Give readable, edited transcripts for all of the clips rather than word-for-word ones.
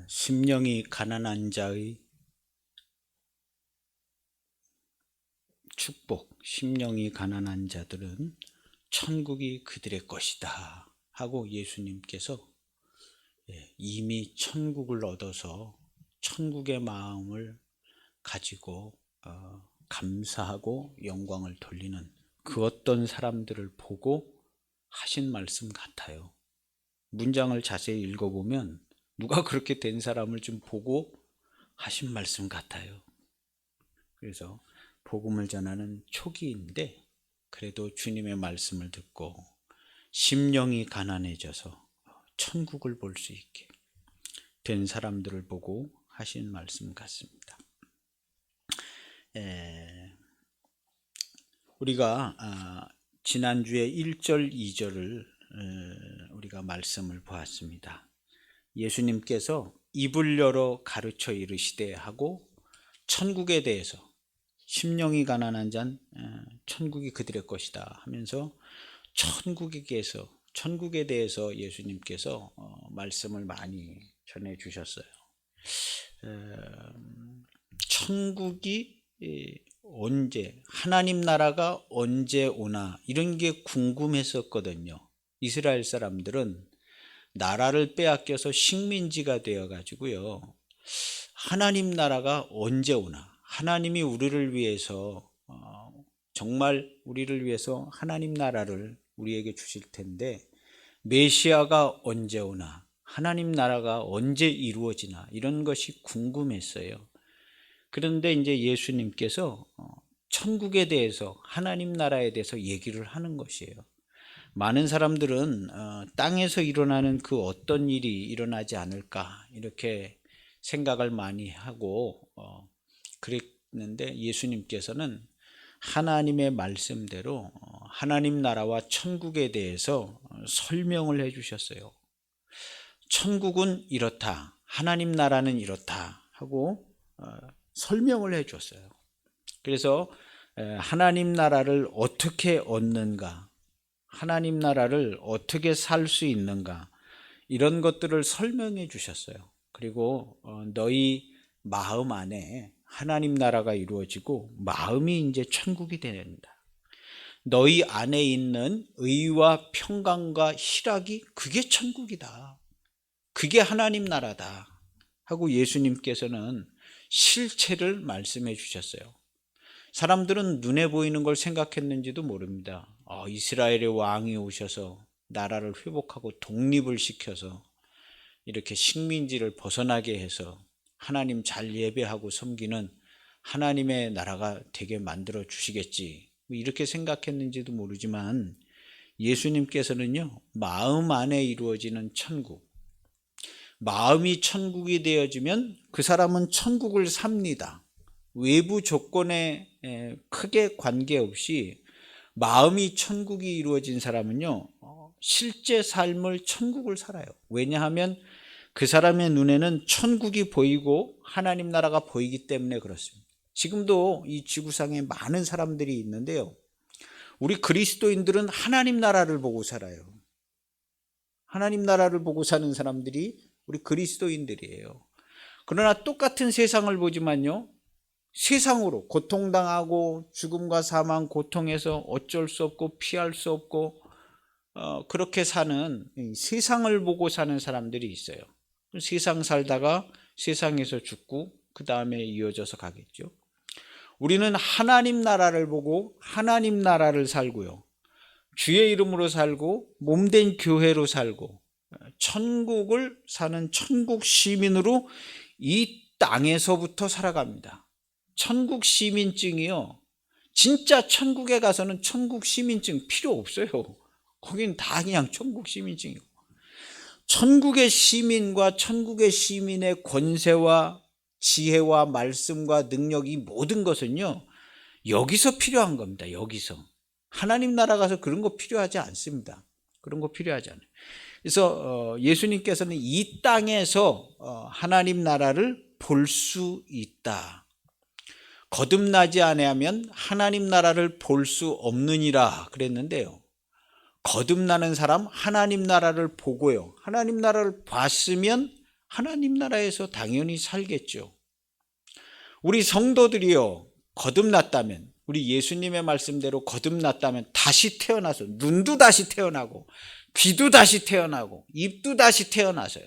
심령이 가난한 자의 축복, 심령이 가난한 자들은 천국이 그들의 것이다 하고 예수님께서 이미 천국을 얻어서 천국의 마음을 가지고 감사하고 영광을 돌리는 그 어떤 사람들을 보고 하신 말씀 같아요. 문장을 자세히 읽어보면 누가 그렇게 된 사람을 좀 보고 하신 말씀 같아요. 그래서 복음을 전하는 초기인데 그래도 주님의 말씀을 듣고 심령이 가난해져서 천국을 볼 수 있게 된 사람들을 보고 하신 말씀 같습니다. 우리가 지난주에 1절, 2절을 우리가 말씀을 보았습니다. 예수님께서 입을 열어 가르쳐 이르시되 하고 천국에 대해서 심령이 가난한 자는 천국이 그들의 것이다 하면서 천국에 대해서 예수님께서 말씀을 많이 전해 주셨어요. 천국이 언제, 하나님 나라가 언제 오나 이런 게 궁금했었거든요. 이스라엘 사람들은 나라를 빼앗겨서 식민지가 되어 가지고요, 하나님 나라가 언제 오나, 하나님이 우리를 위해서 정말 우리를 위해서 하나님 나라를 우리에게 주실 텐데 메시아가 언제 오나, 하나님 나라가 언제 이루어지나 이런 것이 궁금했어요. 그런데 이제 예수님께서 천국에 대해서, 하나님 나라에 대해서 얘기를 하는 것이에요. 많은 사람들은 땅에서 일어나는 그 어떤 일이 일어나지 않을까 이렇게 생각을 많이 하고 그랬는데 예수님께서는 하나님의 말씀대로 하나님 나라와 천국에 대해서 설명을 해 주셨어요. 천국은 이렇다, 하나님 나라는 이렇다 하고 설명을 해 줬어요. 그래서 하나님 나라를 어떻게 얻는가, 하나님 나라를 어떻게 살 수 있는가 이런 것들을 설명해 주셨어요. 그리고 너희 마음 안에 하나님 나라가 이루어지고 마음이 이제 천국이 된다. 너희 안에 있는 의와 평강과 희락이 그게 천국이다. 그게 하나님 나라다 하고 예수님께서는 실체를 말씀해 주셨어요. 사람들은 눈에 보이는 걸 생각했는지도 모릅니다. 이스라엘의 왕이 오셔서 나라를 회복하고 독립을 시켜서 이렇게 식민지를 벗어나게 해서 하나님 잘 예배하고 섬기는 하나님의 나라가 되게 만들어 주시겠지, 이렇게 생각했는지도 모르지만 예수님께서는요, 마음 안에 이루어지는 천국, 마음이 천국이 되어지면 그 사람은 천국을 삽니다. 외부 조건에 크게 관계없이 마음이 천국이 이루어진 사람은요, 실제 삶을 천국을 살아요. 왜냐하면 그 사람의 눈에는 천국이 보이고 하나님 나라가 보이기 때문에 그렇습니다. 지금도 이 지구상에 많은 사람들이 있는데요, 우리 그리스도인들은 하나님 나라를 보고 살아요. 하나님 나라를 보고 사는 사람들이 우리 그리스도인들이에요. 그러나 똑같은 세상을 보지만요, 세상으로 고통당하고 죽음과 사망, 고통에서 어쩔 수 없고 피할 수 없고 그렇게 사는, 세상을 보고 사는 사람들이 있어요. 세상 살다가 세상에서 죽고 그 다음에 이어져서 가겠죠. 우리는 하나님 나라를 보고 하나님 나라를 살고요, 주의 이름으로 살고 몸된 교회로 살고 천국을 사는 천국 시민으로 이 땅에서부터 살아갑니다. 천국 시민증이요, 진짜 천국에 가서는 천국 시민증 필요 없어요. 거긴 다 그냥 천국 시민증이고, 천국의 시민과 천국의 시민의 권세와 지혜와 말씀과 능력이 모든 것은요, 여기서 필요한 겁니다. 여기서. 하나님 나라 가서 그런 거 필요하지 않습니다. 그런 거 필요하지 않아요. 그래서 예수님께서는 이 땅에서 하나님 나라를 볼 수 있다. 거듭나지 아니하면 하나님 나라를 볼 수 없느니라 그랬는데요, 거듭나는 사람 하나님 나라를 보고요, 하나님 나라를 봤으면 하나님 나라에서 당연히 살겠죠. 우리 성도들이요, 거듭났다면, 우리 예수님의 말씀대로 거듭났다면 다시 태어나서, 눈도 다시 태어나고 귀도 다시 태어나고 입도 다시 태어나서요,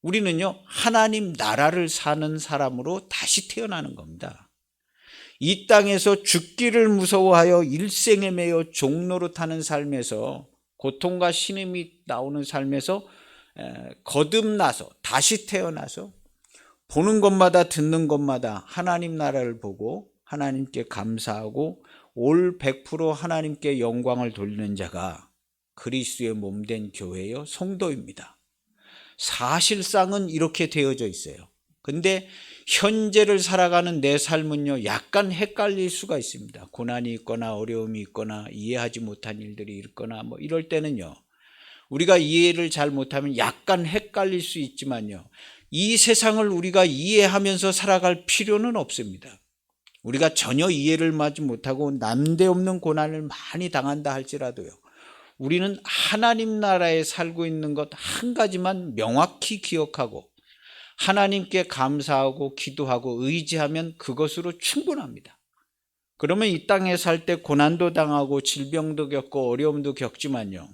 우리는요 하나님 나라를 사는 사람으로 다시 태어나는 겁니다. 이 땅에서 죽기를 무서워하여 일생에 매여 종노릇하는 삶에서, 고통과 신음이 나오는 삶에서 거듭나서 다시 태어나서 보는 것마다 듣는 것마다 하나님 나라를 보고 하나님께 감사하고 올 100% 하나님께 영광을 돌리는 자가 그리스도의 몸된 교회요 성도입니다. 사실상은 이렇게 되어져 있어요. 근데 현재를 살아가는 내 삶은요 약간 헷갈릴 수가 있습니다. 고난이 있거나 어려움이 있거나 이해하지 못한 일들이 있거나 뭐 이럴 때는요, 우리가 이해를 잘 못하면 약간 헷갈릴 수 있지만요, 이 세상을 우리가 이해하면서 살아갈 필요는 없습니다. 우리가 전혀 이해를 하지 못하고 난데없는 고난을 많이 당한다 할지라도요, 우리는 하나님 나라에 살고 있는 것 한 가지만 명확히 기억하고 하나님께 감사하고 기도하고 의지하면 그것으로 충분합니다. 그러면 이 땅에 살 때 고난도 당하고 질병도 겪고 어려움도 겪지만요,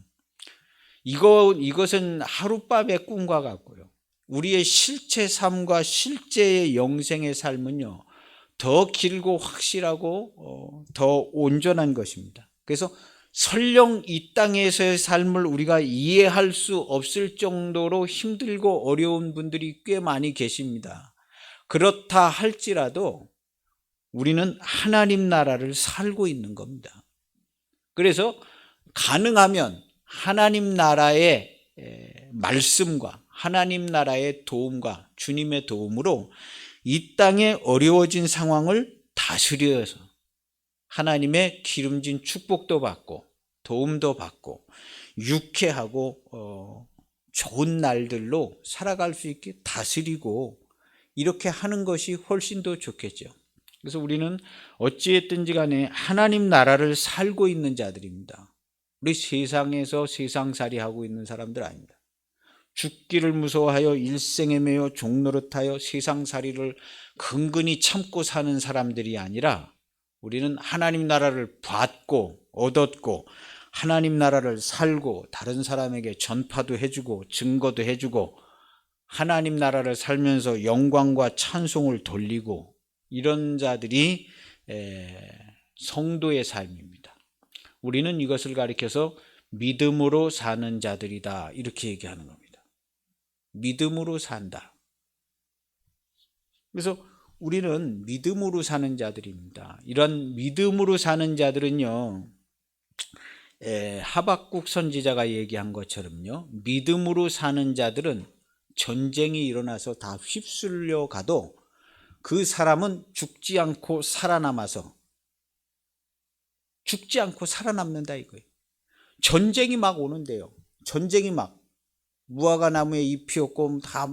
이것은 하룻밤의 꿈과 같고요, 우리의 실제 삶과 실제의 영생의 삶은요 더 길고 확실하고 더 온전한 것입니다. 그래서 설령 이 땅에서의 삶을 우리가 이해할 수 없을 정도로 힘들고 어려운 분들이 꽤 많이 계십니다. 그렇다 할지라도 우리는 하나님 나라를 살고 있는 겁니다. 그래서 가능하면 하나님 나라의 말씀과 하나님 나라의 도움과 주님의 도움으로 이 땅에 어려워진 상황을 다스려서 하나님의 기름진 축복도 받고 도움도 받고 유쾌하고 좋은 날들로 살아갈 수 있게 다스리고 이렇게 하는 것이 훨씬 더 좋겠죠. 그래서 우리는 어찌했든지 간에 하나님 나라를 살고 있는 자들입니다. 우리 세상에서 세상살이 하고 있는 사람들 아닙니다. 죽기를 무서워하여 일생에 매여 종노릇하여 세상살이를 근근히 참고 사는 사람들이 아니라, 우리는 하나님 나라를 받고 얻었고 하나님 나라를 살고 다른 사람에게 전파도 해주고 증거도 해주고 하나님 나라를 살면서 영광과 찬송을 돌리고, 이런 자들이 성도의 삶입니다. 우리는 이것을 가리켜서 믿음으로 사는 자들이다 이렇게 얘기하는 겁니다. 믿음으로 산다. 그래서 우리는 믿음으로 사는 자들입니다. 이런 믿음으로 사는 자들은요, 하박국 선지자가 얘기한 것처럼요, 믿음으로 사는 자들은 전쟁이 일어나서 다 휩쓸려 가도 그 사람은 죽지 않고 살아남아서 죽지 않고 살아남는다 이거예요. 전쟁이 막 오는데요, 전쟁이 막 무화과 나무에 잎이 없고 다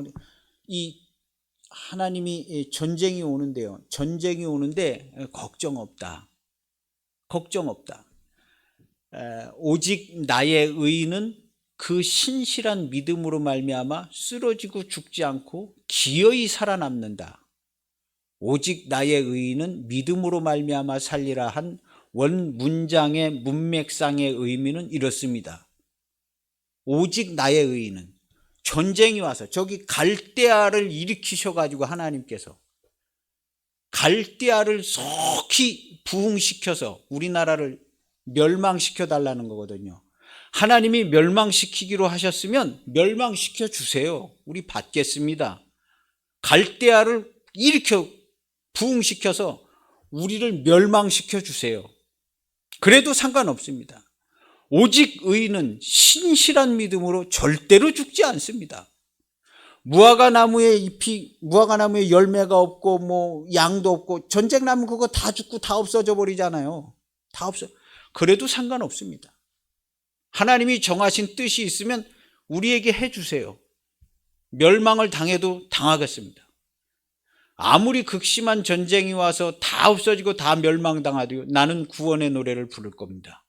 이 하나님이 전쟁이 오는데요, 전쟁이 오는데 걱정 없다. 걱정 없다. 오직 나의 의인은 그 신실한 믿음으로 말미암아 쓰러지고 죽지 않고 기어이 살아남는다. 오직 나의 의인은 믿음으로 말미암아 살리라 한 원 문장의 문맥상의 의미는 이렇습니다. 오직 나의 의인은, 전쟁이 와서 저기 갈대아를 일으키셔가지고 하나님께서 갈대아를 속히 부흥시켜서 우리나라를 멸망시켜 달라는 거거든요. 하나님이 멸망시키기로 하셨으면 멸망시켜 주세요. 우리 받겠습니다. 갈대아를 일으켜 부흥시켜서 우리를 멸망시켜 주세요. 그래도 상관없습니다. 오직 의인은 신실한 믿음으로 절대로 죽지 않습니다. 무화과 나무에 열매가 없고 뭐 양도 없고 전쟁 나면 그거 다 죽고 다 없어져 버리잖아요. 다 없어. 그래도 상관없습니다. 하나님이 정하신 뜻이 있으면 우리에게 해주세요. 멸망을 당해도 당하겠습니다. 아무리 극심한 전쟁이 와서 다 없어지고 다 멸망당하도요, 나는 구원의 노래를 부를 겁니다.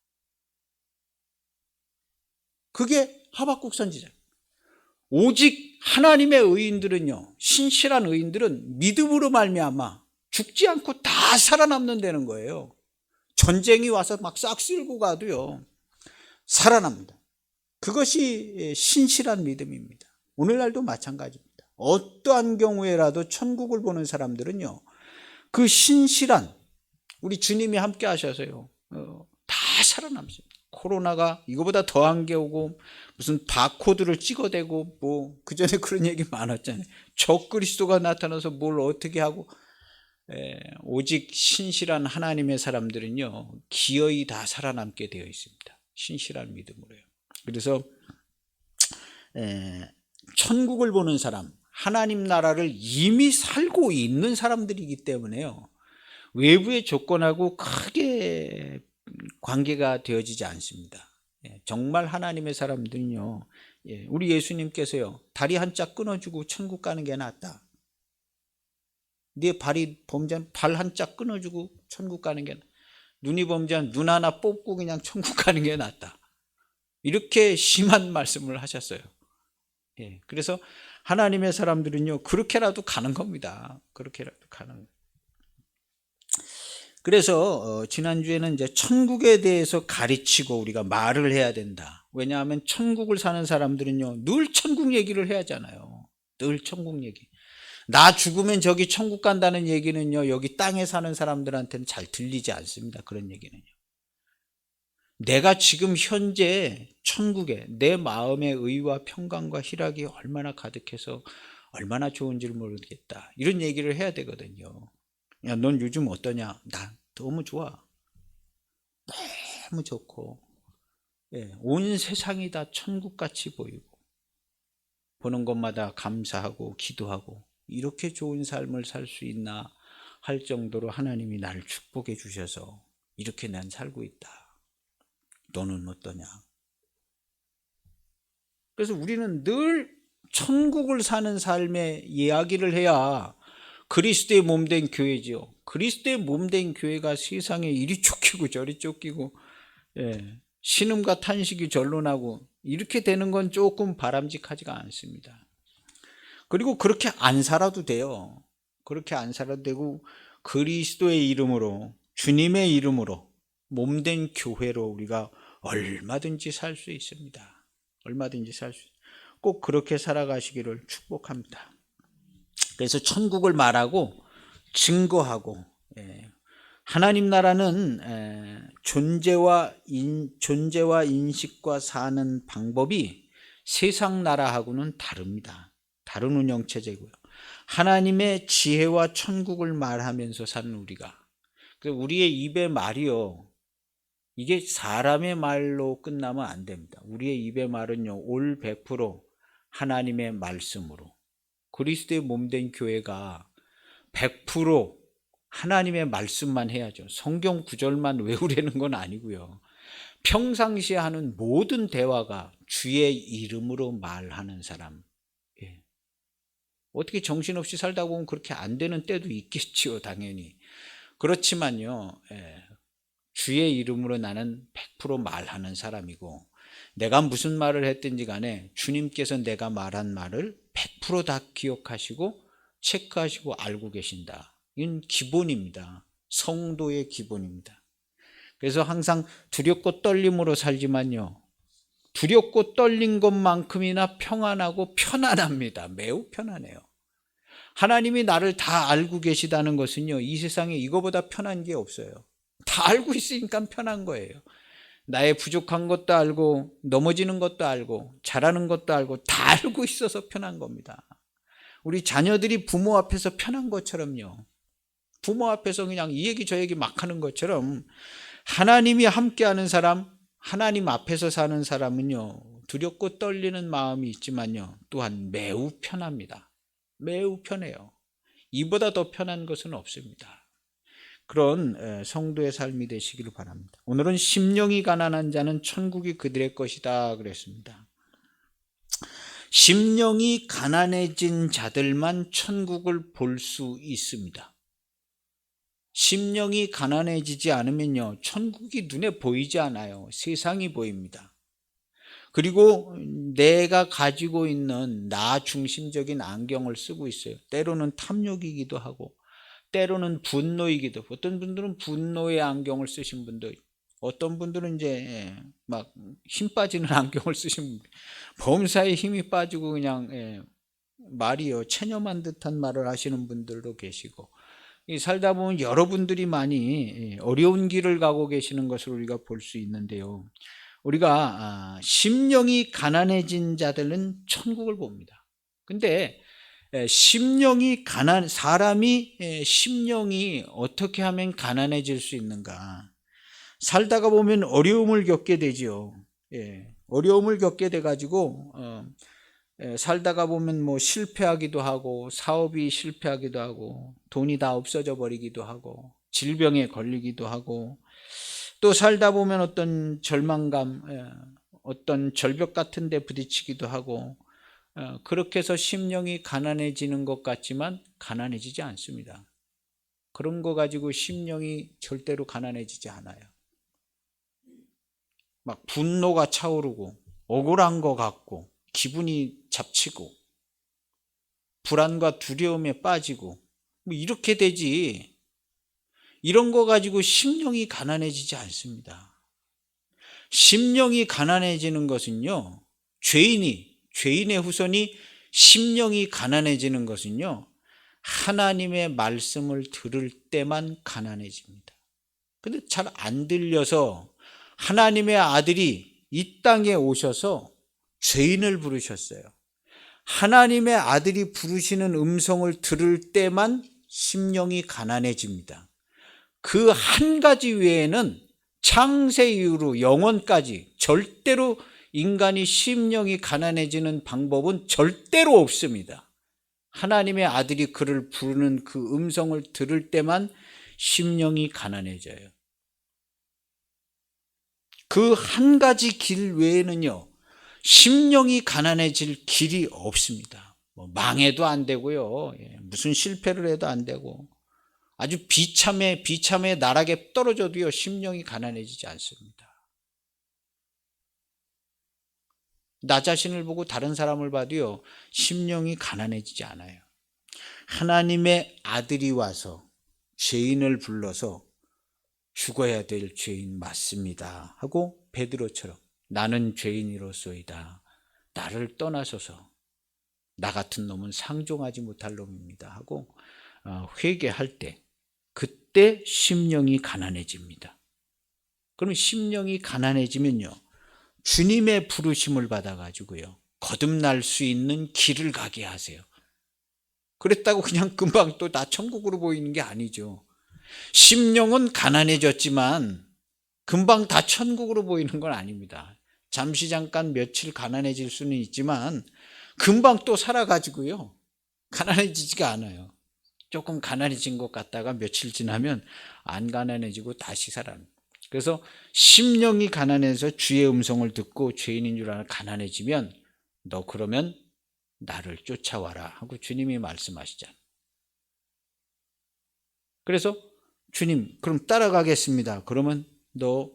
그게 하박국 선지자. 오직 하나님의 의인들은요, 신실한 의인들은 믿음으로 말미암아 죽지 않고 다 살아남는다는 거예요. 전쟁이 와서 막 싹 쓸고 가도요, 살아납니다. 그것이 신실한 믿음입니다. 오늘날도 마찬가지입니다. 어떠한 경우에라도 천국을 보는 사람들은요, 그 신실한 우리 주님이 함께 하셔서요, 다 살아남습니다. 코로나가 이거보다 더한 게 오고 무슨 바코드를 찍어대고 뭐 그전에 그런 얘기 많았잖아요. 적그리스도가 나타나서 뭘 어떻게 하고, 오직 신실한 하나님의 사람들은요, 기어이 다 살아남게 되어 있습니다. 신실한 믿음으로요. 그래서 천국을 보는 사람, 하나님 나라를 이미 살고 있는 사람들이기 때문에요, 외부의 조건하고 크게 관계가 되어지지 않습니다. 정말 하나님의 사람들은요, 우리 예수님께서요, 다리 한짝 끊어주고 천국 가는 게 낫다. 네 발이 범죄한 발 한짝 끊어주고 천국 가는 게 낫다. 눈이 범죄한 눈 하나 뽑고 그냥 천국 가는 게 낫다. 이렇게 심한 말씀을 하셨어요. 그래서 하나님의 사람들은요, 그렇게라도 가는 겁니다. 그렇게라도 가는 거예요. 그래서 지난주에는 이제 천국에 대해서 가르치고 우리가 말을 해야 된다. 왜냐하면 천국을 사는 사람들은요, 늘 천국 얘기를 해야 하잖아요. 늘 천국 얘기. 나 죽으면 저기 천국 간다는 얘기는요, 여기 땅에 사는 사람들한테는 잘 들리지 않습니다. 그런 얘기는요. 내가 지금 현재 천국에 내 마음의 의와 평강과 희락이 얼마나 가득해서 얼마나 좋은지를 모르겠다, 이런 얘기를 해야 되거든요. 야, 넌 요즘 어떠냐? 나 너무 좋아. 너무 좋고, 온 세상이 다 천국같이 보이고, 보는 것마다 감사하고 기도하고, 이렇게 좋은 삶을 살 수 있나 할 정도로 하나님이 나를 축복해 주셔서 이렇게 난 살고 있다. 너는 어떠냐? 그래서 우리는 늘 천국을 사는 삶의 이야기를 해야 그리스도의 몸된 교회지요. 그리스도의 몸된 교회가 세상에 이리 쫓기고 저리 쫓기고, 신음과 탄식이 절로 나고 이렇게 되는 건 조금 바람직하지가 않습니다. 그리고 그렇게 안 살아도 돼요. 그렇게 안 살아도 되고, 그리스도의 이름으로, 주님의 이름으로 몸된 교회로 우리가 얼마든지 살 수 있습니다. 얼마든지 살 수 있습니다. 꼭 그렇게 살아가시기를 축복합니다. 그래서 천국을 말하고 증거하고, 하나님 나라는 존재와 인식과 사는 방법이 세상 나라하고는 다릅니다. 다른 운영체제고요. 하나님의 지혜와 천국을 말하면서 사는 우리가, 우리의 입의 말이요, 이게 사람의 말로 끝나면 안 됩니다. 우리의 입의 말은요, 올 100% 하나님의 말씀으로, 그리스도의 몸된 교회가 100% 하나님의 말씀만 해야죠. 성경 구절만 외우려는 건 아니고요. 평상시에 하는 모든 대화가 주의 이름으로 말하는 사람. 어떻게 정신없이 살다 보면 그렇게 안 되는 때도 있겠지요, 당연히. 그렇지만요, 주의 이름으로 나는 100% 말하는 사람이고, 내가 무슨 말을 했든지 간에 주님께서 내가 말한 말을 100% 다 기억하시고 체크하시고 알고 계신다. 이건 기본입니다. 성도의 기본입니다. 그래서 항상 두렵고 떨림으로 살지만요, 두렵고 떨린 것만큼이나 평안하고 편안합니다. 매우 편안해요. 하나님이 나를 다 알고 계시다는 것은요, 이 세상에 이거보다 편한 게 없어요. 다 알고 있으니까 편한 거예요. 나의 부족한 것도 알고, 넘어지는 것도 알고, 잘하는 것도 알고, 다 알고 있어서 편한 겁니다. 우리 자녀들이 부모 앞에서 편한 것처럼요, 부모 앞에서 그냥 이 얘기 저 얘기 막 하는 것처럼, 하나님이 함께하는 사람, 하나님 앞에서 사는 사람은요, 두렵고 떨리는 마음이 있지만요, 또한 매우 편합니다. 매우 편해요. 이보다 더 편한 것은 없습니다. 그런 성도의 삶이 되시기를 바랍니다. 오늘은 심령이 가난한 자는 천국이 그들의 것이다 그랬습니다. 심령이 가난해진 자들만 천국을 볼 수 있습니다. 심령이 가난해지지 않으면요, 천국이 눈에 보이지 않아요. 세상이 보입니다. 그리고 내가 가지고 있는 나 중심적인 안경을 쓰고 있어요. 때로는 탐욕이기도 하고 때로는 분노이기도 하고, 어떤 분들은 분노의 안경을 쓰신 분도 있고, 어떤 분들은 이제 막 힘 빠지는 안경을 쓰신 분들, 범사에 힘이 빠지고 그냥 말이요 체념한 듯한 말을 하시는 분들도 계시고, 이 살다 보면 여러분들이 많이 어려운 길을 가고 계시는 것을 우리가 볼 수 있는데요. 우리가 심령이 가난해진 자들은 천국을 봅니다. 근데 사람이 심령이 어떻게 하면 가난해질 수 있는가? 살다가 보면 어려움을 겪게 되지요. 어려움을 겪게 돼 가지고 살다가 보면 뭐 실패하기도 하고, 사업이 실패하기도 하고, 돈이 다 없어져 버리기도 하고, 질병에 걸리기도 하고, 또 살다 보면 어떤 절망감, 어떤 절벽 같은 데 부딪히기도 하고, 그렇게 해서 심령이 가난해지는 것 같지만 가난해지지 않습니다. 그런 거 가지고 심령이 절대로 가난해지지 않아요. 막 분노가 차오르고 억울한 것 같고 기분이 잡치고 불안과 두려움에 빠지고 뭐 이렇게 되지, 이런 거 가지고 심령이 가난해지지 않습니다. 심령이 가난해지는 것은요, 죄인의 후손이 심령이 가난해지는 것은요, 하나님의 말씀을 들을 때만 가난해집니다. 근데 잘 안 들려서 하나님의 아들이 이 땅에 오셔서 죄인을 부르셨어요. 하나님의 아들이 부르시는 음성을 들을 때만 심령이 가난해집니다. 그 한 가지 외에는 창세 이후로 영원까지 절대로 인간이 심령이 가난해지는 방법은 절대로 없습니다. 하나님의 아들이 그를 부르는 그 음성을 들을 때만 심령이 가난해져요. 그 한 가지 길 외에는요, 심령이 가난해질 길이 없습니다. 뭐 망해도 안 되고요, 무슨 실패를 해도 안 되고, 아주 비참해 나락에 떨어져도요, 심령이 가난해지지 않습니다. 나 자신을 보고 다른 사람을 봐도요, 심령이 가난해지지 않아요. 하나님의 아들이 와서 죄인을 불러서 죽어야 될 죄인 맞습니다 하고, 베드로처럼 나는 죄인이로소이다, 나를 떠나소서, 나 같은 놈은 상종하지 못할 놈입니다 하고 회개할 때, 그때 심령이 가난해집니다. 그럼 심령이 가난해지면요, 주님의 부르심을 받아가지고요, 거듭날 수 있는 길을 가게 하세요. 그랬다고 그냥 금방 또 나 천국으로 보이는 게 아니죠. 심령은 가난해졌지만 금방 다 천국으로 보이는 건 아닙니다. 잠시 잠깐 며칠 가난해질 수는 있지만 금방 또 살아가지고요, 가난해지지가 않아요. 조금 가난해진 것 같다가 며칠 지나면 안 가난해지고 다시 살아요. 그래서 심령이 가난해서 주의 음성을 듣고 죄인인 줄 알아 가난해지면, 너 그러면 나를 쫓아와라 하고 주님이 말씀하시잖아요. 그래서 주님 그럼 따라가겠습니다. 그러면 너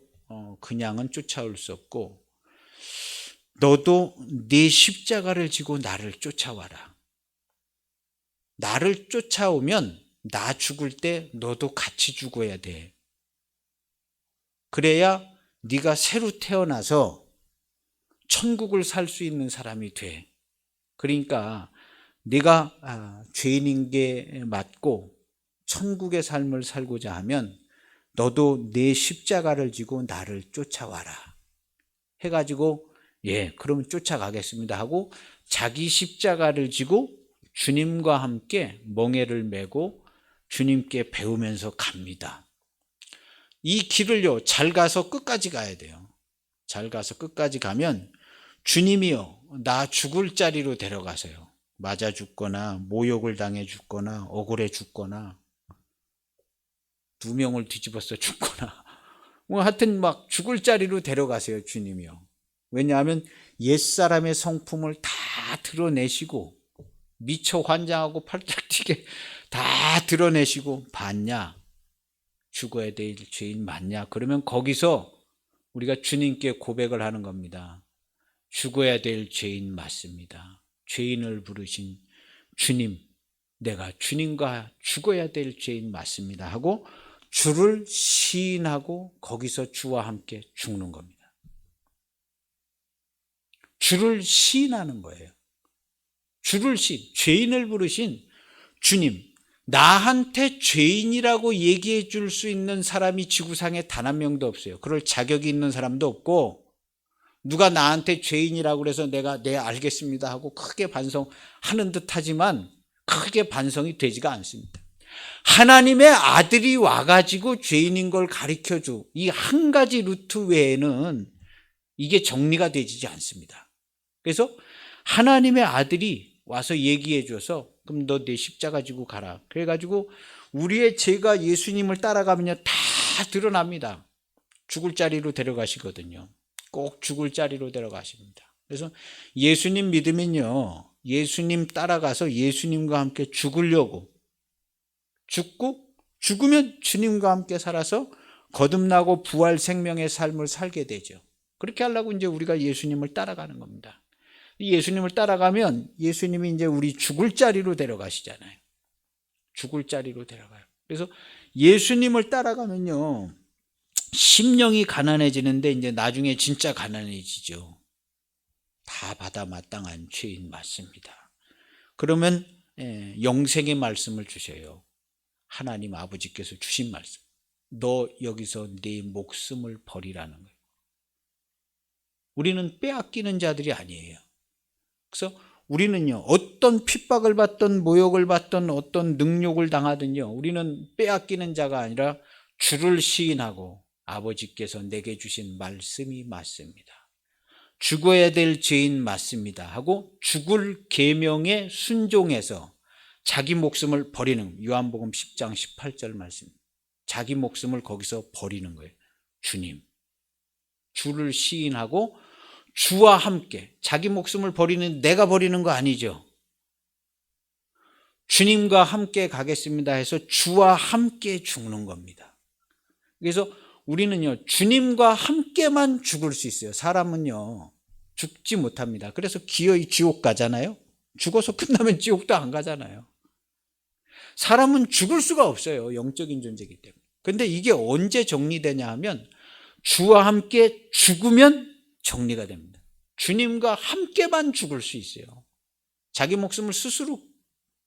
그냥은 쫓아올 수 없고, 너도 네 십자가를 지고 나를 쫓아와라. 나를 쫓아오면 나 죽을 때 너도 같이 죽어야 돼. 그래야 네가 새로 태어나서 천국을 살 수 있는 사람이 돼. 그러니까 네가 죄인인 게 맞고 천국의 삶을 살고자 하면 너도 내 십자가를 지고 나를 쫓아와라 해가지고, 그러면 쫓아가겠습니다 하고 자기 십자가를 지고 주님과 함께 멍에를 메고 주님께 배우면서 갑니다. 이 길을요, 잘 가서 끝까지 가야 돼요. 잘 가서 끝까지 가면 주님이요, 나 죽을 자리로 데려가세요. 맞아 죽거나 모욕을 당해 죽거나 억울해 죽거나 두 명을 뒤집어서 죽거나 뭐 하여튼 막 죽을 자리로 데려가세요, 주님이요. 왜냐하면 옛사람의 성품을 다 드러내시고 미쳐 환장하고 팔짝 뛰게 다 드러내시고, 봤냐? 죽어야 될 죄인 맞냐? 그러면 거기서 우리가 주님께 고백을 하는 겁니다. 죽어야 될 죄인 맞습니다. 죄인을 부르신 주님, 내가 주님과 죽어야 될 죄인 맞습니다 하고 주를 시인하고 거기서 주와 함께 죽는 겁니다. 주를 시인하는 거예요. 죄인을 부르신 주님, 나한테 죄인이라고 얘기해 줄 수 있는 사람이 지구상에 단 한 명도 없어요. 그럴 자격이 있는 사람도 없고, 누가 나한테 죄인이라고 그래서 내가 네 알겠습니다 하고 크게 반성하는 듯 하지만 크게 반성이 되지가 않습니다. 하나님의 아들이 와가지고 죄인인 걸 가르쳐줘. 이 한 가지 루트 외에는 이게 정리가 되지 않습니다. 그래서 하나님의 아들이 와서 얘기해 줘서 그럼 너 내 십자가 지고 가라. 그래가지고 우리의 죄가 예수님을 따라가면요 다 드러납니다. 죽을 자리로 데려가시거든요. 꼭 죽을 자리로 데려가십니다. 그래서 예수님 믿으면요, 예수님 따라가서 예수님과 함께 죽으려고, 죽고 죽으면 주님과 함께 살아서 거듭나고 부활 생명의 삶을 살게 되죠. 그렇게 하려고 이제 우리가 예수님을 따라가는 겁니다. 예수님을 따라가면 예수님이 이제 우리 죽을 자리로 데려가시잖아요. 죽을 자리로 데려가요. 그래서 예수님을 따라가면요, 심령이 가난해지는데 이제 나중에 진짜 가난해지죠. 다 받아 마땅한 죄인 맞습니다. 그러면 영생의 말씀을 주셔요. 하나님 아버지께서 주신 말씀. 너 여기서 네 목숨을 버리라는 거예요. 우리는 빼앗기는 자들이 아니에요. 그래서 우리는요, 어떤 핍박을 받던 모욕을 받던 어떤 능욕을 당하든요, 우리는 빼앗기는 자가 아니라 주를 시인하고 아버지께서 내게 주신 말씀이 맞습니다. 죽어야 될 죄인 맞습니다 하고 죽을 계명에 순종해서 자기 목숨을 버리는, 요한복음 10장 18절 말씀, 자기 목숨을 거기서 버리는 거예요. 주님, 주를 시인하고 주와 함께, 자기 목숨을 버리는, 내가 버리는 거 아니죠. 주님과 함께 가겠습니다 해서 주와 함께 죽는 겁니다. 그래서 우리는요, 주님과 함께만 죽을 수 있어요. 사람은요, 죽지 못합니다. 그래서 기어이 지옥 가잖아요. 죽어서 끝나면 지옥도 안 가잖아요. 사람은 죽을 수가 없어요. 영적인 존재이기 때문에. 근데 이게 언제 정리되냐 하면 주와 함께 죽으면 정리가 됩니다. 주님과 함께만 죽을 수 있어요. 자기 목숨을 스스로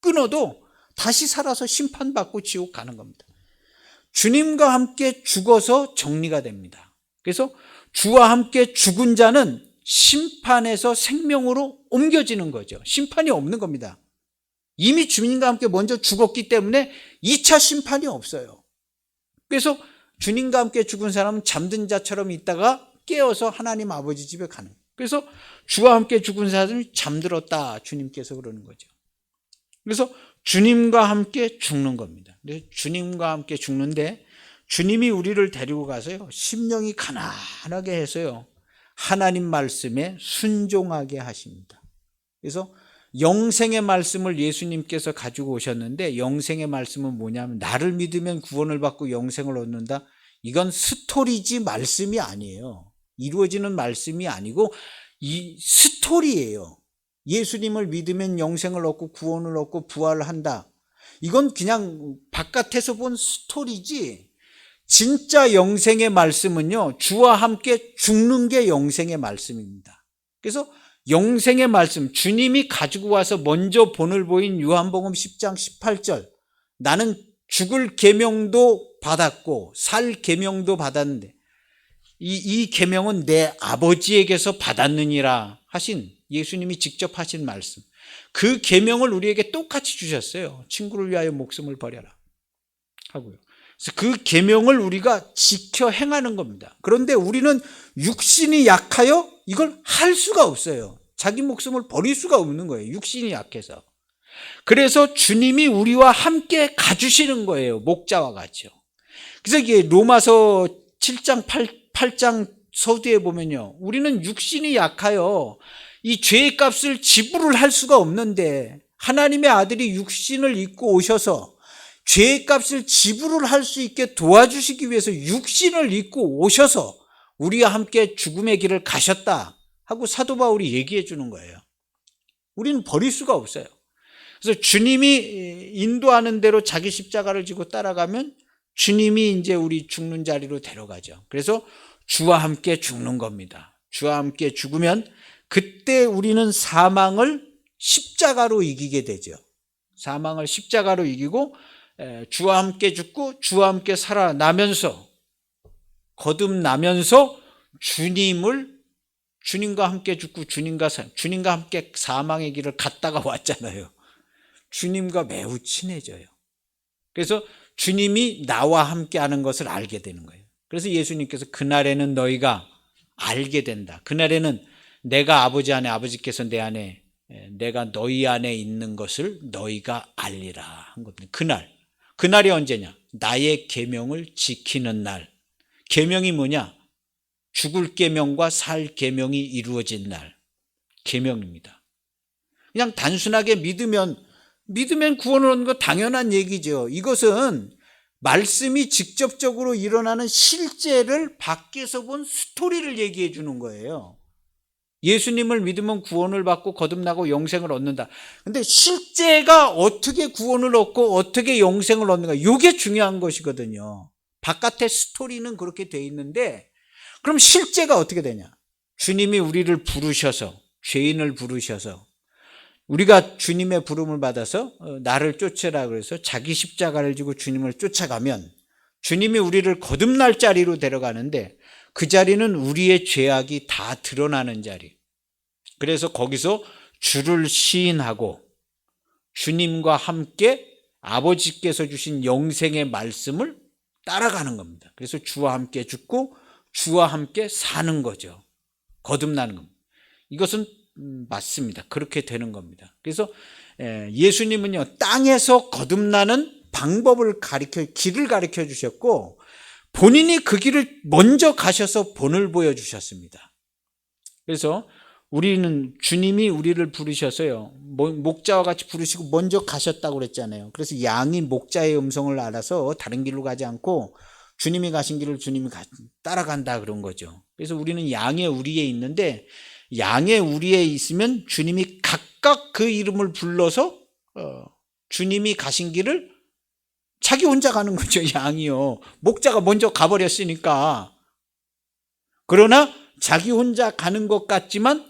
끊어도 다시 살아서 심판받고 지옥 가는 겁니다. 주님과 함께 죽어서 정리가 됩니다. 그래서 주와 함께 죽은 자는 심판에서 생명으로 옮겨지는 거죠. 심판이 없는 겁니다. 이미 주님과 함께 먼저 죽었기 때문에 2차 심판이 없어요. 그래서 주님과 함께 죽은 사람은 잠든 자처럼 있다가 깨어서 하나님 아버지 집에 가는 거예요. 그래서 주와 함께 죽은 사람이 잠들었다, 주님께서 그러는 거죠. 그래서 주님과 함께 죽는 겁니다. 그래서 주님과 함께 죽는데 주님이 우리를 데리고 가서요, 심령이 가난하게 해서요, 하나님 말씀에 순종하게 하십니다. 그래서 영생의 말씀을 예수님께서 가지고 오셨는데, 영생의 말씀은 뭐냐면 나를 믿으면 구원을 받고 영생을 얻는다. 이건 스토리지 말씀이 아니에요. 이루어지는 말씀이 아니고 이 스토리예요. 예수님을 믿으면 영생을 얻고 구원을 얻고 부활을 한다. 이건 그냥 바깥에서 본 스토리지, 진짜 영생의 말씀은요, 주와 함께 죽는 게 영생의 말씀입니다. 그래서 영생의 말씀, 주님이 가지고 와서 먼저 본을 보인 요한복음 10장 18절, 나는 죽을 계명도 받았고 살 계명도 받았는데 이 계명은 내 아버지에게서 받았느니라 하신, 예수님이 직접 하신 말씀, 그 계명을 우리에게 똑같이 주셨어요. 친구를 위하여 목숨을 버려라 하고요. 그래서 그 계명을 우리가 지켜 행하는 겁니다. 그런데 우리는 육신이 약하여 이걸 할 수가 없어요. 자기 목숨을 버릴 수가 없는 거예요. 육신이 약해서. 그래서 주님이 우리와 함께 가주시는 거예요. 목자와 같이요. 그래서 이게 로마서 7장 8장 서두에 보면요, 우리는 육신이 약하여 이 죄의 값을 지불을 할 수가 없는데 하나님의 아들이 육신을 입고 오셔서 죄의 값을 지불을 할 수 있게 도와주시기 위해서 육신을 입고 오셔서 우리와 함께 죽음의 길을 가셨다 하고 사도 바울이 얘기해 주는 거예요. 우리는 버릴 수가 없어요. 그래서 주님이 인도하는 대로 자기 십자가를 지고 따라가면 주님이 이제 우리 죽는 자리로 데려가죠. 그래서 주와 함께 죽는 겁니다. 주와 함께 죽으면 그때 우리는 사망을 십자가로 이기게 되죠. 사망을 십자가로 이기고 주와 함께 죽고 주와 함께 살아나면서 거듭나면서 주님과 함께 죽고 주님과 함께 사망의 길을 갔다가 왔잖아요. 주님과 매우 친해져요. 그래서 주님이 나와 함께 하는 것을 알게 되는 거예요. 그래서 예수님께서 그날에는 너희가 알게 된다. 그날에는 내가 아버지 안에, 아버지께서 내 안에, 내가 너희 안에 있는 것을 너희가 알리라 한 겁니다. 그날이 언제냐? 나의 계명을 지키는 날. 계명이 뭐냐? 죽을 계명과 살 계명이 이루어진 날. 계명입니다. 그냥 단순하게 믿으면 구원을 얻는 거 당연한 얘기죠. 이것은 말씀이 직접적으로 일어나는 실제를 밖에서 본 스토리를 얘기해 주는 거예요. 예수님을 믿으면 구원을 받고 거듭나고 영생을 얻는다. 근데 실제가 어떻게 구원을 얻고 어떻게 영생을 얻는가, 이게 중요한 것이거든요. 바깥의 스토리는 그렇게 돼 있는데 그럼 실제가 어떻게 되냐? 주님이 우리를 부르셔서, 죄인을 부르셔서, 우리가 주님의 부름을 받아서 나를 쫓으라 그래서 자기 십자가를 지고 주님을 쫓아가면 주님이 우리를 거듭날 자리로 데려가는데 그 자리는 우리의 죄악이 다 드러나는 자리. 그래서 거기서 주를 시인하고 주님과 함께 아버지께서 주신 영생의 말씀을 따라가는 겁니다. 그래서 주와 함께 죽고 주와 함께 사는 거죠. 거듭나는 겁니다. 이것은 맞습니다. 그렇게 되는 겁니다. 그래서 예수님은요, 땅에서 거듭나는 방법을 길을 가르쳐 주셨고 본인이 그 길을 먼저 가셔서 본을 보여주셨습니다. 그래서 우리는 주님이 우리를 부르셔서요, 목자와 같이 부르시고 먼저 가셨다고 그랬잖아요. 그래서 양이 목자의 음성을 알아서 다른 길로 가지 않고 주님이 가신 길을 주님이 따라간다 그런 거죠. 그래서 우리는 양의 우리에 있는데 양의 우리에 있으면 주님이 각각 그 이름을 불러서 주님이 가신 길을 자기 혼자 가는 거죠. 양이요. 목자가 먼저 가버렸으니까. 그러나 자기 혼자 가는 것 같지만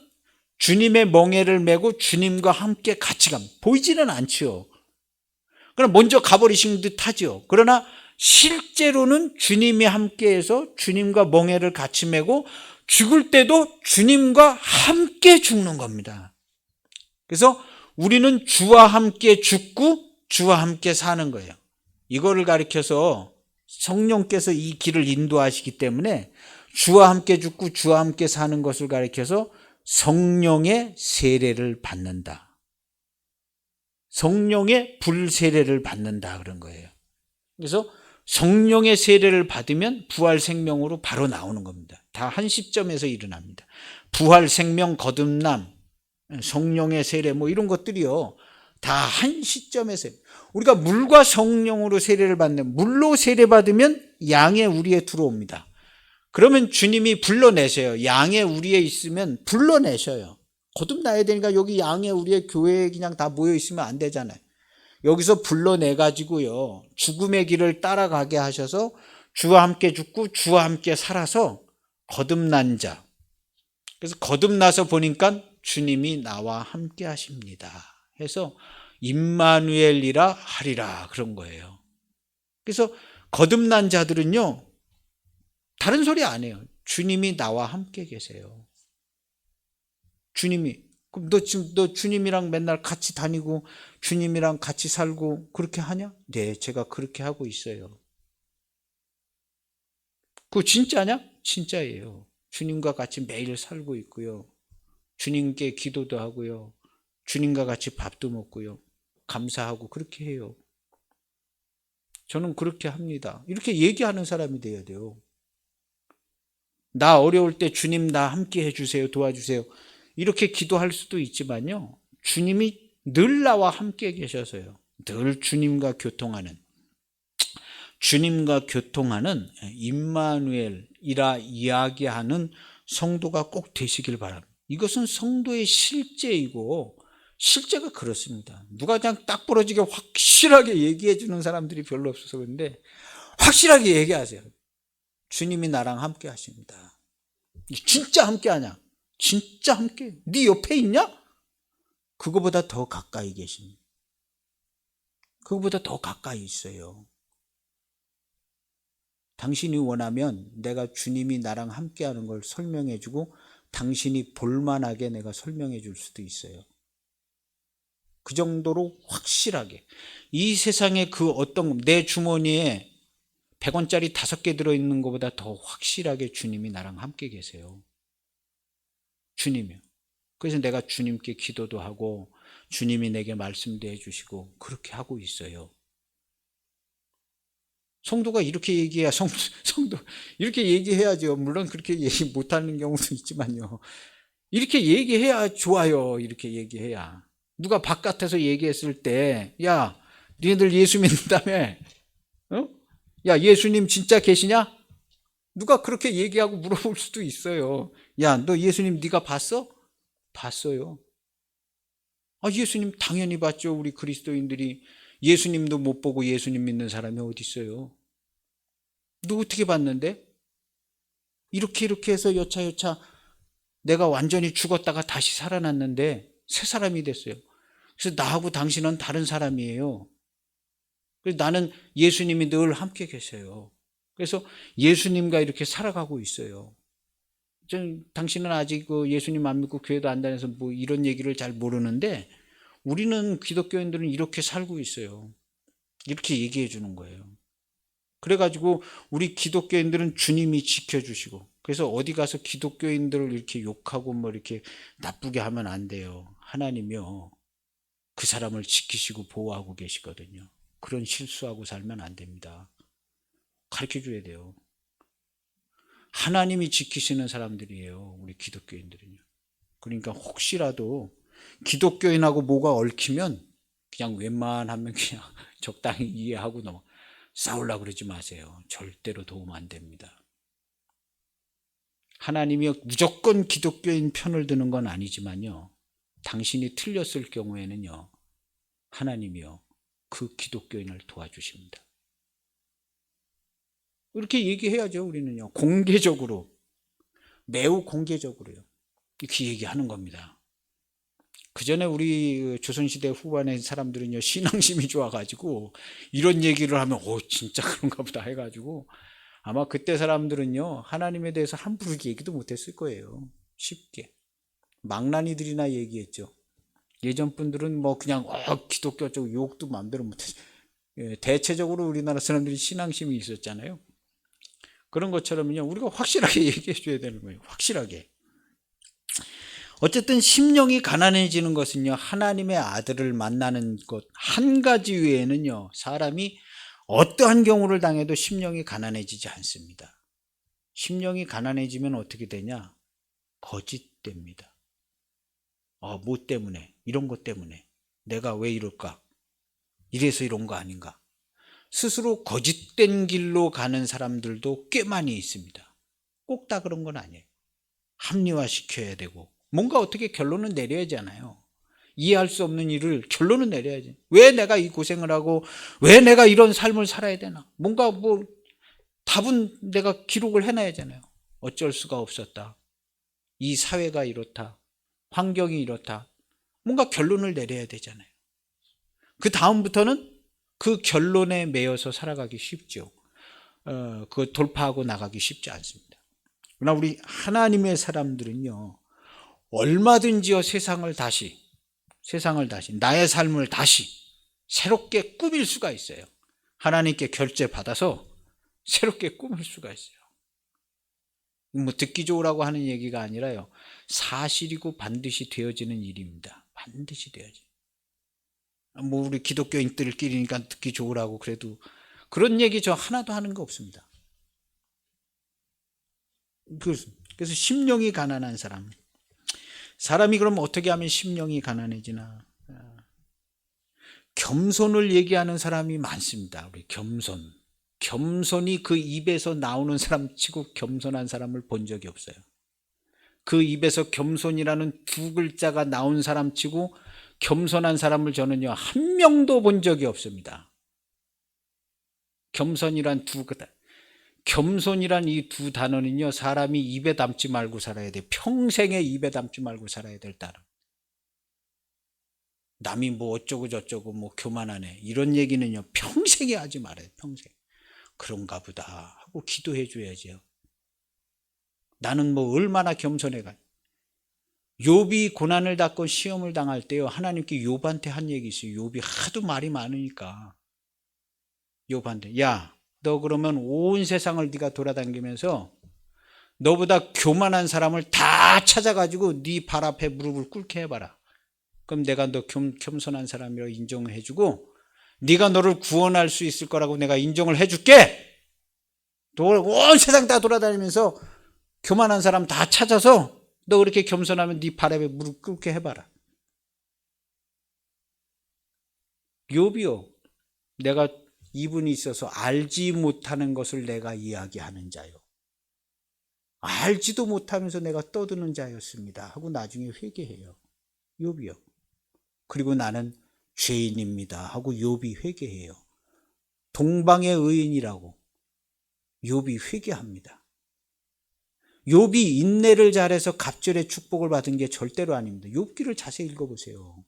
주님의 멍에를 메고 주님과 함께 같이 갑니다. 보이지는 않죠. 그럼 먼저 가버리신 듯 하죠. 그러나 실제로는 주님이 함께해서 주님과 멍에를 같이 메고 죽을 때도 주님과 함께 죽는 겁니다. 그래서 우리는 주와 함께 죽고 주와 함께 사는 거예요. 이거를 가리켜서 성령께서 이 길을 인도하시기 때문에 주와 함께 죽고 주와 함께 사는 것을 가리켜서 성령의 세례를 받는다. 성령의 불세례를 받는다 그런 거예요. 그래서 성령의 세례를 받으면 부활 생명으로 바로 나오는 겁니다. 다 한 시점에서 일어납니다. 부활 생명, 거듭남, 성령의 세례 이런 것들이요, 다 한 시점에서. 우리가 물과 성령으로 세례를 받는, 물로 세례 받으면 양의 우리에 들어옵니다. 그러면 주님이 불러내셔요. 양의 우리에 있으면 불러내셔요. 거듭나야 되니까 여기 양의 우리의 교회에 그냥 다 모여 있으면 안 되잖아요. 여기서 불러내가지고요, 죽음의 길을 따라가게 하셔서 주와 함께 죽고 주와 함께 살아서 거듭난 자. 그래서 거듭나서 보니까 주님이 나와 함께 하십니다. 해서 임마누엘이라 하리라 그런 거예요. 그래서 거듭난 자들은요, 다른 소리 안 해요. 주님이 나와 함께 계세요. 주님이. 그럼 너 주님이랑 맨날 같이 다니고 주님이랑 같이 살고 그렇게 하냐? 네, 제가 그렇게 하고 있어요. 그거 진짜냐? 진짜예요. 주님과 같이 매일 살고 있고요. 주님께 기도도 하고요. 주님과 같이 밥도 먹고요. 감사하고 그렇게 해요. 저는 그렇게 합니다. 이렇게 얘기하는 사람이 돼야 돼요. 나 어려울 때 주님 나 함께 해주세요. 도와주세요. 이렇게 기도할 수도 있지만요, 주님이 늘 나와 함께 계셔서요, 늘 주님과 교통하는 임마누엘이라 이야기하는 성도가 꼭 되시길 바랍니다. 이것은 성도의 실제이고 실제가 그렇습니다. 누가 그냥 딱 부러지게 확실하게 얘기해 주는 사람들이 별로 없어서 그런데 확실하게 얘기하세요. 주님이 나랑 함께 하십니다. 진짜 함께 하냐? 진짜 함께. 네 옆에 있냐? 그거보다 더 가까이 계십니다. 그거보다 더 가까이 있어요. 당신이 원하면 내가 주님이 나랑 함께 하는 걸 설명해 주고 당신이 볼만하게 내가 설명해 줄 수도 있어요. 그 정도로 확실하게. 이 세상에 그 어떤 내 주머니에 100원짜리 5개 들어있는 것보다 더 확실하게 주님이 나랑 함께 계세요. 주님이요. 그래서 내가 주님께 기도도 하고 주님이 내게 말씀도 해주시고 그렇게 하고 있어요. 성도가 이렇게 얘기해야 성도 이렇게 얘기해야죠. 물론 그렇게 얘기 못하는 경우도 있지만요. 이렇게 얘기해야 좋아요. 이렇게 얘기해야. 누가 바깥에서 얘기했을 때, 야, 니네들 예수 믿는다며? 어? 야, 예수님 진짜 계시냐? 누가 그렇게 얘기하고 물어볼 수도 있어요. 야, 너 예수님 네가 봤어? 봤어요. 아, 예수님 당연히 봤죠. 우리 그리스도인들이 예수님도 못 보고 예수님 믿는 사람이 어디 있어요? 너 어떻게 봤는데? 이렇게 해서 여차여차 내가 완전히 죽었다가 다시 살아났는데 새 사람이 됐어요. 그래서 나하고 당신은 다른 사람이에요. 그래서 나는 예수님이 늘 함께 계세요. 그래서 예수님과 이렇게 살아가고 있어요. 당신은 아직 예수님 안 믿고 교회도 안 다녀서 뭐 이런 얘기를 잘 모르는데 우리는 기독교인들은 이렇게 살고 있어요. 이렇게 얘기해 주는 거예요. 그래가지고 우리 기독교인들은 주님이 지켜주시고 그래서 어디 가서 기독교인들을 이렇게 욕하고 뭐 이렇게 나쁘게 하면 안 돼요. 하나님이요. 그 사람을 지키시고 보호하고 계시거든요. 그런 실수하고 살면 안 됩니다. 가르쳐 줘야 돼요. 하나님이 지키시는 사람들이에요. 우리 기독교인들은요. 그러니까 혹시라도 기독교인하고 뭐가 얽히면 그냥 웬만하면 그냥 적당히 이해하고 넘어. 싸우려고 그러지 마세요. 절대로 도움 안 됩니다. 하나님이 무조건 기독교인 편을 드는 건 아니지만요. 당신이 틀렸을 경우에는요. 하나님이요. 그 기독교인을 도와주십니다. 이렇게 얘기해야죠. 우리는요. 공개적으로. 매우 공개적으로요. 이렇게 얘기하는 겁니다. 그 전에 우리 조선시대 후반의 사람들은요. 신앙심이 좋아가지고 이런 얘기를 하면 진짜 그런가 보다 해가지고 아마 그때 사람들은요. 하나님에 대해서 함부로 얘기도 못했을 거예요. 쉽게. 망나니들이나 얘기했죠. 예전 분들은 뭐 그냥 기독교 쪽 욕도 마음대로 못했죠. 대체적으로 우리나라 사람들이 신앙심이 있었잖아요. 그런 것처럼요. 우리가 확실하게 얘기해 줘야 되는 거예요. 확실하게. 어쨌든 심령이 가난해지는 것은요. 하나님의 아들을 만나는 것 한 가지 외에는요. 사람이 어떠한 경우를 당해도 심령이 가난해지지 않습니다. 심령이 가난해지면 어떻게 되냐? 거짓됩니다. 뭐 때문에? 이런 것 때문에. 내가 왜 이럴까? 이래서 이런 거 아닌가? 스스로 거짓된 길로 가는 사람들도 꽤 많이 있습니다. 꼭 다 그런 건 아니에요. 합리화시켜야 되고 뭔가 어떻게 결론은 내려야 하잖아요. 이해할 수 없는 일을 결론은 내려야지. 왜 내가 이 고생을 하고 왜 내가 이런 삶을 살아야 되나? 뭔가 뭐 답은 내가 기록을 해놔야 하잖아요. 어쩔 수가 없었다. 이 사회가 이렇다. 환경이 이렇다. 뭔가 결론을 내려야 되잖아요. 그 다음부터는 그 결론에 매여서 살아가기 쉽죠. 그 돌파하고 나가기 쉽지 않습니다. 그러나 우리 하나님의 사람들은요. 얼마든지요 세상을 다시 나의 삶을 다시 새롭게 꾸밀 수가 있어요. 하나님께 결제받아서 새롭게 꾸밀 수가 있어요. 뭐 듣기 좋으라고 하는 얘기가 아니라요. 사실이고 반드시 되어지는 일입니다. 반드시 되어지. 뭐 우리 기독교인들끼리니까 듣기 좋으라고 그래도 그런 얘기 저 하나도 하는 거 없습니다. 그래서 심령이 가난한 사람이 그럼 어떻게 하면 심령이 가난해지나? 겸손을 얘기하는 사람이 많습니다. 우리 겸손이 그 입에서 나오는 사람 치고 겸손한 사람을 본 적이 없어요. 그 입에서 겸손이라는 두 글자가 나온 사람 치고 겸손한 사람을 저는요 한 명도 본 적이 없습니다. 겸손이란 이 두 단어는요 사람이 입에 담지 말고 살아야 돼. 평생에 입에 담지 말고 살아야 될 단어. 남이 뭐 어쩌고 저쩌고 뭐 교만하네 이런 얘기는요 평생에 하지 말아요. 평생. 그런가 보다 하고 기도해 줘야죠. 나는 뭐 얼마나 겸손해가. 욥이 고난을 받고 시험을 당할 때요 하나님께 욥한테 한 얘기 있어요. 욥이 하도 말이 많으니까 욥한테 야 너 그러면 온 세상을 네가 돌아다니면서 너보다 교만한 사람을 다 찾아가지고 네 발 앞에 무릎을 꿇게 해봐라. 그럼 내가 너 겸손한 사람이라고 인정을 해주고 네가 너를 구원할 수 있을 거라고 내가 인정을 해줄게. 온 세상 다 돌아다니면서 교만한 사람 다 찾아서 너 그렇게 겸손하면 네 발 앞에 무릎 꿇게 해봐라. 욥이요 내가 이분이 있어서 알지 못하는 것을 내가 이야기하는 자요 알지도 못하면서 내가 떠드는 자였습니다 하고 나중에 회개해요. 욥이요. 그리고 나는 죄인입니다 하고 욥이 회개해요. 동방의 의인이라고 욥이 회개합니다. 욥이 인내를 잘해서 갑절의 축복을 받은 게 절대로 아닙니다. 욥기를 자세히 읽어보세요.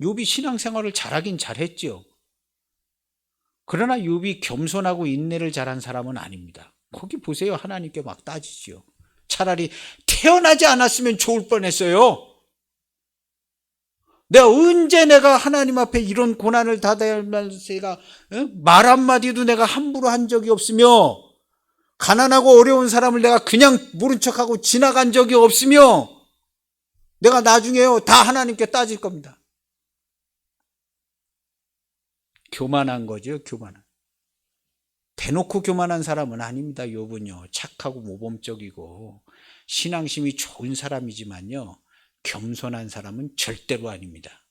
욥이 신앙생활을 잘하긴 잘했지요. 그러나 욥이 겸손하고 인내를 잘한 사람은 아닙니다. 거기 보세요. 하나님께 막 따지지요. 차라리 태어나지 않았으면 좋을 뻔했어요. 내가 하나님 앞에 이런 고난을 받아야면서 말 한마디도 내가 함부로 한 적이 없으며 가난하고 어려운 사람을 내가 그냥 모른 척하고 지나간 적이 없으며 내가 나중에요 다 하나님께 따질 겁니다. 교만한 거죠. 교만한. 대놓고 교만한 사람은 아닙니다. 욥은요 착하고 모범적이고 신앙심이 좋은 사람이지만요 겸손한 사람은 절대로 아닙니다.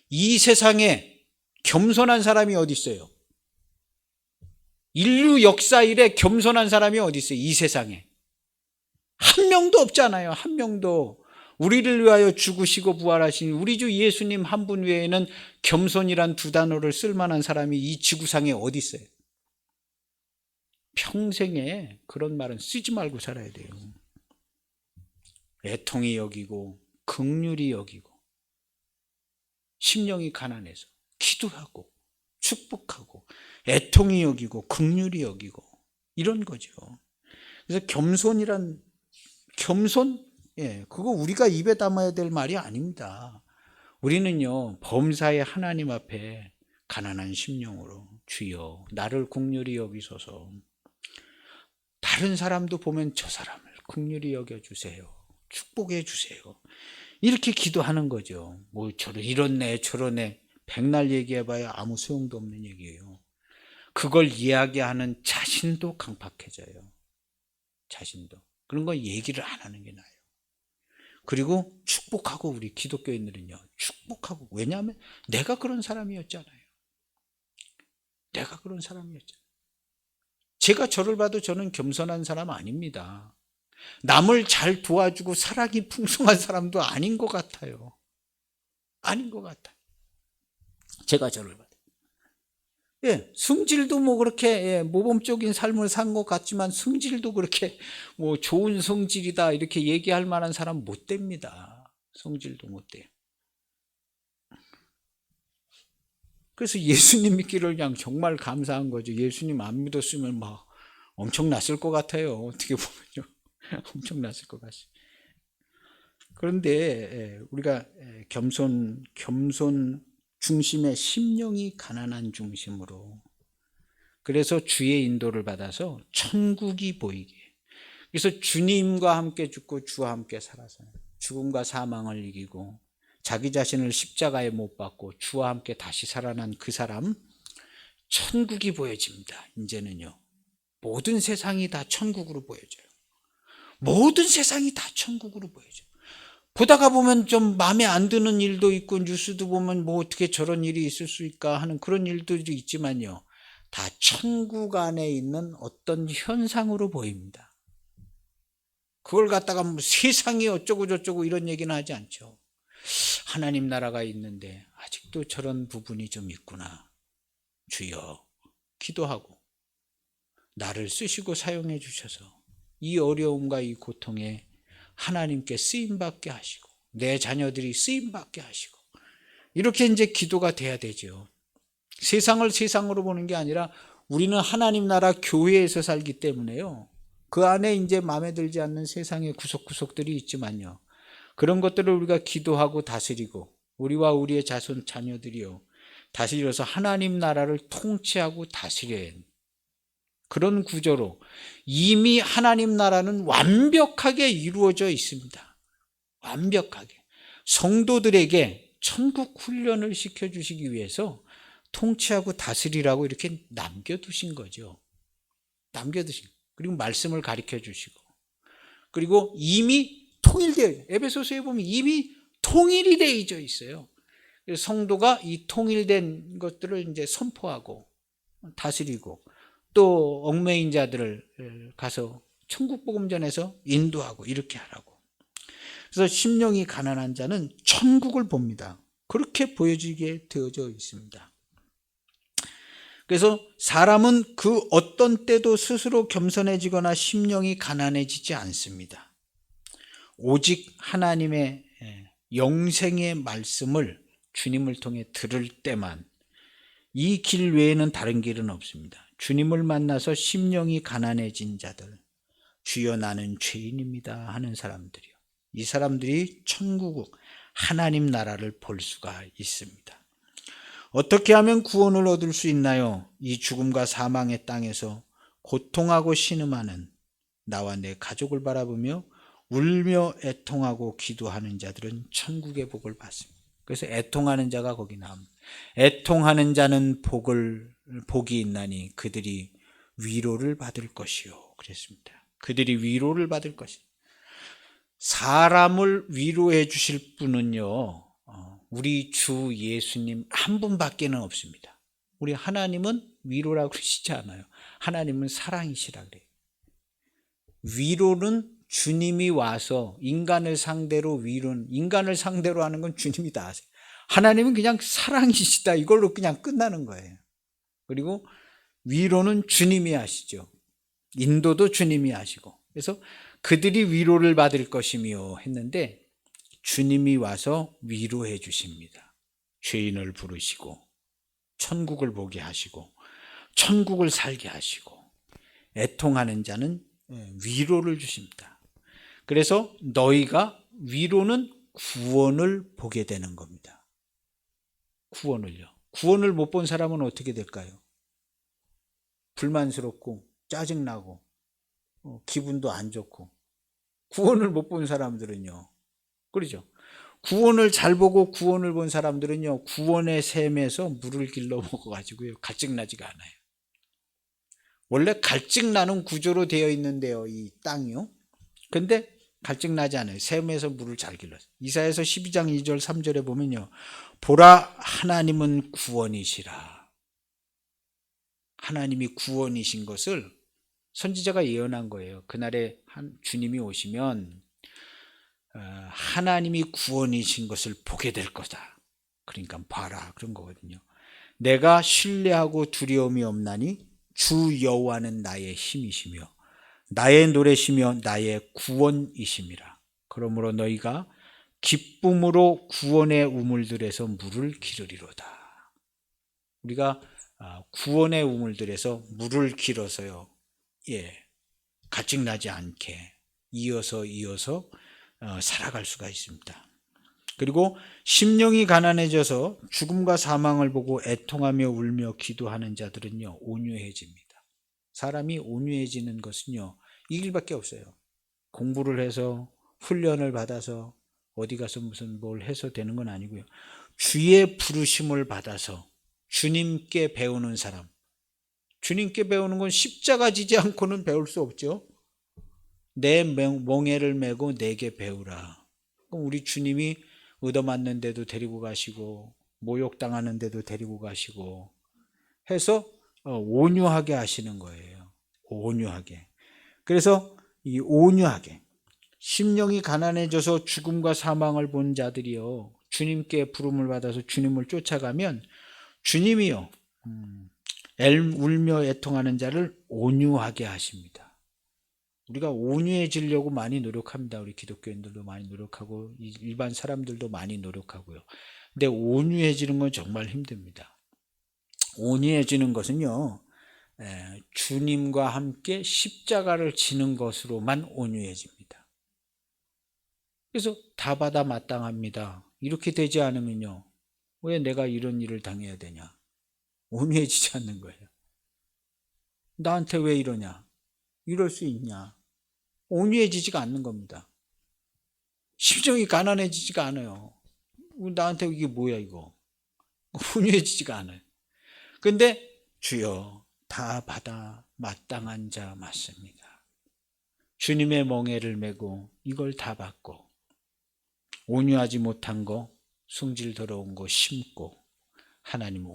이 세상에 겸손한 사람이 어디 있어요? 인류 역사 이래 겸손한 사람이 어디 있어요? 이 세상에 한 명도 없잖아요. 한 명도. 우리를 위하여 죽으시고 부활하신 우리 주 예수님 한 분 외에는 겸손이란 두 단어를 쓸만한 사람이 이 지구상에 어디 있어요? 평생에 그런 말은 쓰지 말고 살아야 돼요. 애통히 여기고 긍휼히 여기고 심령이 가난해서 기도하고 축복하고 애통히 여기고 긍휼히 여기고 이런 거죠. 그래서 겸손 그거 우리가 입에 담아야 될 말이 아닙니다. 우리는요 범사의 하나님 앞에 가난한 심령으로 주여 나를 긍휼히 여기소서. 다른 사람도 보면 저 사람을 긍휼히 여겨주세요. 축복해 주세요. 이렇게 기도하는 거죠. 뭐 이렇네 저러네 백날 얘기해봐야 아무 소용도 없는 얘기예요. 그걸 이야기하는 자신도 강팍해져요. 자신도. 그런 거 얘기를 안 하는 게 나아요. 그리고 축복하고 우리 기독교인들은요 축복하고 왜냐하면 내가 그런 사람이었잖아요. 내가 그런 사람이었잖아요. 제가 저를 봐도 저는 겸손한 사람 아닙니다. 남을 잘 도와주고 사랑이 풍성한 사람도 아닌 것 같아요. 아닌 것 같아요. 제가 저를 봐도. 성질도 뭐 그렇게 모범적인 삶을 산 것 같지만 성질도 그렇게 뭐 좋은 성질이다 이렇게 얘기할 만한 사람 못 됩니다. 성질도 못 돼요. 그래서 예수님 믿기를 그냥 정말 감사한 거죠. 예수님 안 믿었으면 막 엄청났을 것 같아요. 어떻게 보면요. 엄청났을 것 같아요. 그런데 우리가 겸손 중심의 심령이 가난한 중심으로 그래서 주의 인도를 받아서 천국이 보이게 그래서 주님과 함께 죽고 주와 함께 살아서 죽음과 사망을 이기고 자기 자신을 십자가에 못 박고 주와 함께 다시 살아난 그 사람 천국이 보여집니다. 이제는요 모든 세상이 다 천국으로 보여져요. 모든 세상이 다 천국으로 보여져요. 보다가 보면 좀 마음에 안 드는 일도 있고 뉴스도 보면 뭐 어떻게 저런 일이 있을 수 있을까 하는 그런 일들도 있지만요 다 천국 안에 있는 어떤 현상으로 보입니다. 그걸 갖다가 뭐 세상이 어쩌고 저쩌고 이런 얘기는 하지 않죠. 하나님 나라가 있는데 아직도 저런 부분이 좀 있구나. 주여, 기도하고 나를 쓰시고 사용해 주셔서 이 어려움과 이 고통에 하나님께 쓰임받게 하시고 내 자녀들이 쓰임받게 하시고 이렇게 이제 기도가 돼야 되죠. 세상을 세상으로 보는 게 아니라 우리는 하나님 나라 교회에서 살기 때문에요. 그 안에 이제 마음에 들지 않는 세상의 구석구석들이 있지만요. 그런 것들을 우리가 기도하고 다스리고 우리와 우리의 자손 자녀들이요. 다스려서 하나님 나라를 통치하고 다스려야 합니다. 그런 구조로 이미 하나님 나라는 완벽하게 이루어져 있습니다. 완벽하게. 성도들에게 천국 훈련을 시켜주시기 위해서 통치하고 다스리라고 이렇게 남겨두신 거죠. 남겨두신. 그리고 말씀을 가르쳐 주시고. 그리고 이미 통일되어, 에베소서에 보면 이미 통일이 되어져 있어요. 그래서 성도가 이 통일된 것들을 이제 선포하고 다스리고 또 얽매인 자들을 가서 천국 복음 전해서 인도하고 이렇게 하라고. 그래서 심령이 가난한 자는 천국을 봅니다. 그렇게 보여지게 되어져 있습니다. 그래서 사람은 그 어떤 때도 스스로 겸손해지거나 심령이 가난해지지 않습니다. 오직 하나님의 영생의 말씀을 주님을 통해 들을 때만, 이 길 외에는 다른 길은 없습니다. 주님을 만나서 심령이 가난해진 자들, 주여 나는 죄인입니다 하는 사람들이요, 이 사람들이 천국 하나님 나라를 볼 수가 있습니다. 어떻게 하면 구원을 얻을 수 있나요? 이 죽음과 사망의 땅에서 고통하고 신음하는 나와 내 가족을 바라보며 울며 애통하고 기도하는 자들은 천국의 복을 받습니다. 그래서 애통하는 자가 거기 나옵니다. 애통하는 자는 복이 있나니 그들이 위로를 받을 것이요. 그랬습니다. 그들이 위로를 받을 것이요. 사람을 위로해 주실 분은요, 우리 주 예수님 한 분밖에는 없습니다. 우리 하나님은 위로라고 그러시지 않아요. 하나님은 사랑이시라 그래요. 위로는 주님이 와서 인간을 상대로 인간을 상대로 하는 건 주님이 다 하세요. 하나님은 그냥 사랑이시다 이걸로 그냥 끝나는 거예요. 그리고 위로는 주님이 하시죠. 인도도 주님이 하시고. 그래서 그들이 위로를 받을 것이며 했는데 주님이 와서 위로해 주십니다. 죄인을 부르시고 천국을 보게 하시고 천국을 살게 하시고 애통하는 자는 위로를 주십니다. 그래서 너희가 위로는 구원을 보게 되는 겁니다. 구원을요. 구원을 못 본 사람은 어떻게 될까요? 불만스럽고 짜증나고 기분도 안 좋고. 구원을 못 본 사람들은요, 그러죠. 구원을 잘 보고 구원을 본 사람들은요, 구원의 샘에서 물을 길러 먹어가지고요, 갈증나지가 않아요. 원래 갈증나는 구조로 되어 있는데요, 이 땅이요. 근데 갈증나지 않아요. 샘에서 물을 잘 길러서. 이사야서 12장 2절 3절에 보면요, 보라 하나님은 구원이시라. 하나님이 구원이신 것을 선지자가 예언한 거예요. 그날에 주님이 오시면 하나님이 구원이신 것을 보게 될 거다. 그러니까 봐라 그런 거거든요. 내가 신뢰하고 두려움이 없나니 주 여호와는 나의 힘이시며 나의 노래시며 나의 구원이심이라. 그러므로 너희가 기쁨으로 구원의 우물들에서 물을 기르리로다. 우리가 구원의 우물들에서 물을 길어서요, 갈증나지 않게 이어서 살아갈 수가 있습니다. 그리고 심령이 가난해져서 죽음과 사망을 보고 애통하며 울며 기도하는 자들은요, 온유해집니다. 사람이 온유해지는 것은요, 이 길밖에 없어요. 공부를 해서 훈련을 받아서 어디 가서 무슨 뭘 해서 되는 건 아니고요. 주의 부르심을 받아서 주님께 배우는 사람. 주님께 배우는 건 십자가 지지 않고는 배울 수 없죠. 내 멍에를 메고 내게 배우라. 그럼 우리 주님이 얻어맞는 데도 데리고 가시고 모욕당하는 데도 데리고 가시고 해서 온유하게 하시는 거예요. 온유하게. 그래서 이 온유하게 심령이 가난해져서 죽음과 사망을 본 자들이요, 주님께 부름을 받아서 주님을 쫓아가면 주님이요, 울며 애통하는 자를 온유하게 하십니다. 우리가 온유해지려고 많이 노력합니다. 우리 기독교인들도 많이 노력하고 일반 사람들도 많이 노력하고요. 근데 온유해지는 건 정말 힘듭니다. 온유해지는 것은요, 주님과 함께 십자가를 지는 것으로만 온유해집니다. 그래서 다 받아 마땅합니다. 이렇게 되지 않으면요, 왜 내가 이런 일을 당해야 되냐? 온유해지지 않는 거예요. 나한테 왜 이러냐? 이럴 수 있냐? 온유해지지가 않는 겁니다. 심정이 가난해지지가 않아요. 나한테 이게 뭐야 이거? 온유해지지가 않아요. 근데 주여 다 받아 마땅한 자 맞습니다. 주님의 멍에를 메고 이걸 다 받고 온유하지 못한 거, 성질 더러운 거 심고 하나님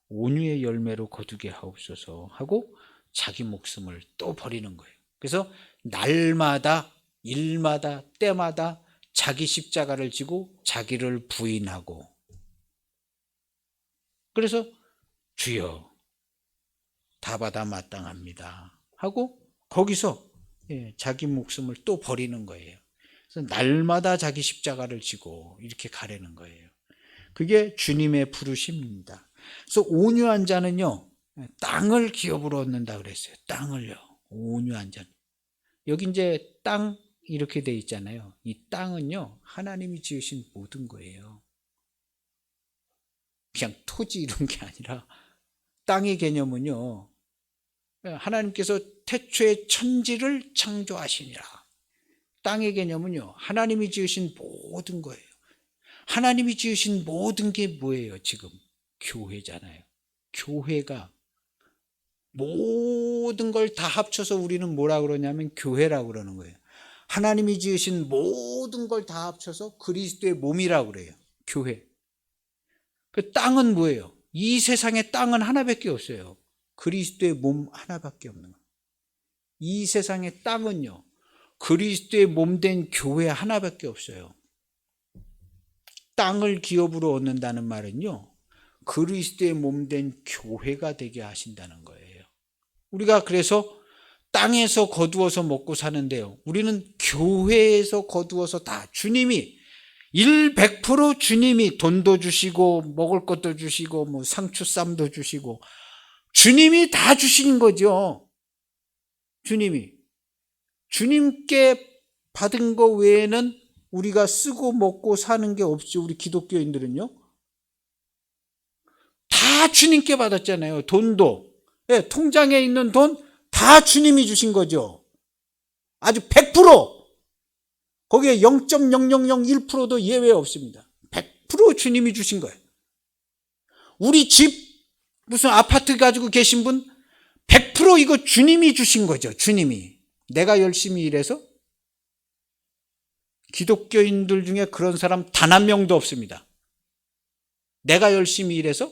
온유의 열매로 거두게 하옵소서 하고 자기 목숨을 또 버리는 거예요. 그래서 날마다 일마다 때마다 자기 십자가를 지고 자기를 부인하고, 그래서 주여 다 받아 마땅합니다 하고 거기서 자기 목숨을 또 버리는 거예요. 그래서 날마다 자기 십자가를 지고 이렇게 가려는 거예요. 그게 주님의 부르심입니다. 그래서 온유한 자는요, 땅을 기업으로 얻는다 그랬어요. 땅을요. 온유한 자는. 여기 이제 땅 이렇게 돼 있잖아요. 이 땅은요, 하나님이 지으신 모든 거예요. 그냥 토지 이런 게 아니라 땅의 개념은요, 하나님께서 태초에 천지를 창조하시니라. 땅의 개념은요, 하나님이 지으신 모든 거예요. 하나님이 지으신 모든 게 뭐예요? 지금 교회잖아요. 교회가 모든 걸 다 합쳐서 우리는 뭐라 그러냐면 교회라고 그러는 거예요. 하나님이 지으신 모든 걸 다 합쳐서 그리스도의 몸이라고 그래요. 교회. 그 땅은 뭐예요? 이 세상에 땅은 하나밖에 없어요. 그리스도의 몸 하나밖에 없는 거예요. 이 세상의 땅은요, 그리스도의 몸 된 교회 하나밖에 없어요. 땅을 기업으로 얻는다는 말은요, 그리스도의 몸 된 교회가 되게 하신다는 거예요. 우리가 그래서 땅에서 거두어서 먹고 사는데요, 우리는 교회에서 거두어서 다 주님이 100% 주님이 돈도 주시고 먹을 것도 주시고 뭐 상추쌈도 주시고 주님이 다 주신 거죠. 주님께 받은 거 외에는 우리가 쓰고 먹고 사는 게 없죠. 우리 기독교인들은요, 다 주님께 받았잖아요. 돈도, 통장에 있는 돈 다 주님이 주신 거죠. 아주 100%, 거기에 0.0001%도 예외 없습니다. 100% 주님이 주신 거예요. 우리 집 무슨 아파트 가지고 계신 분 100% 이거 주님이 주신 거죠. 주님이. 내가 열심히 일해서? 기독교인들 중에 그런 사람 단 한 명도 없습니다. 내가 열심히 일해서?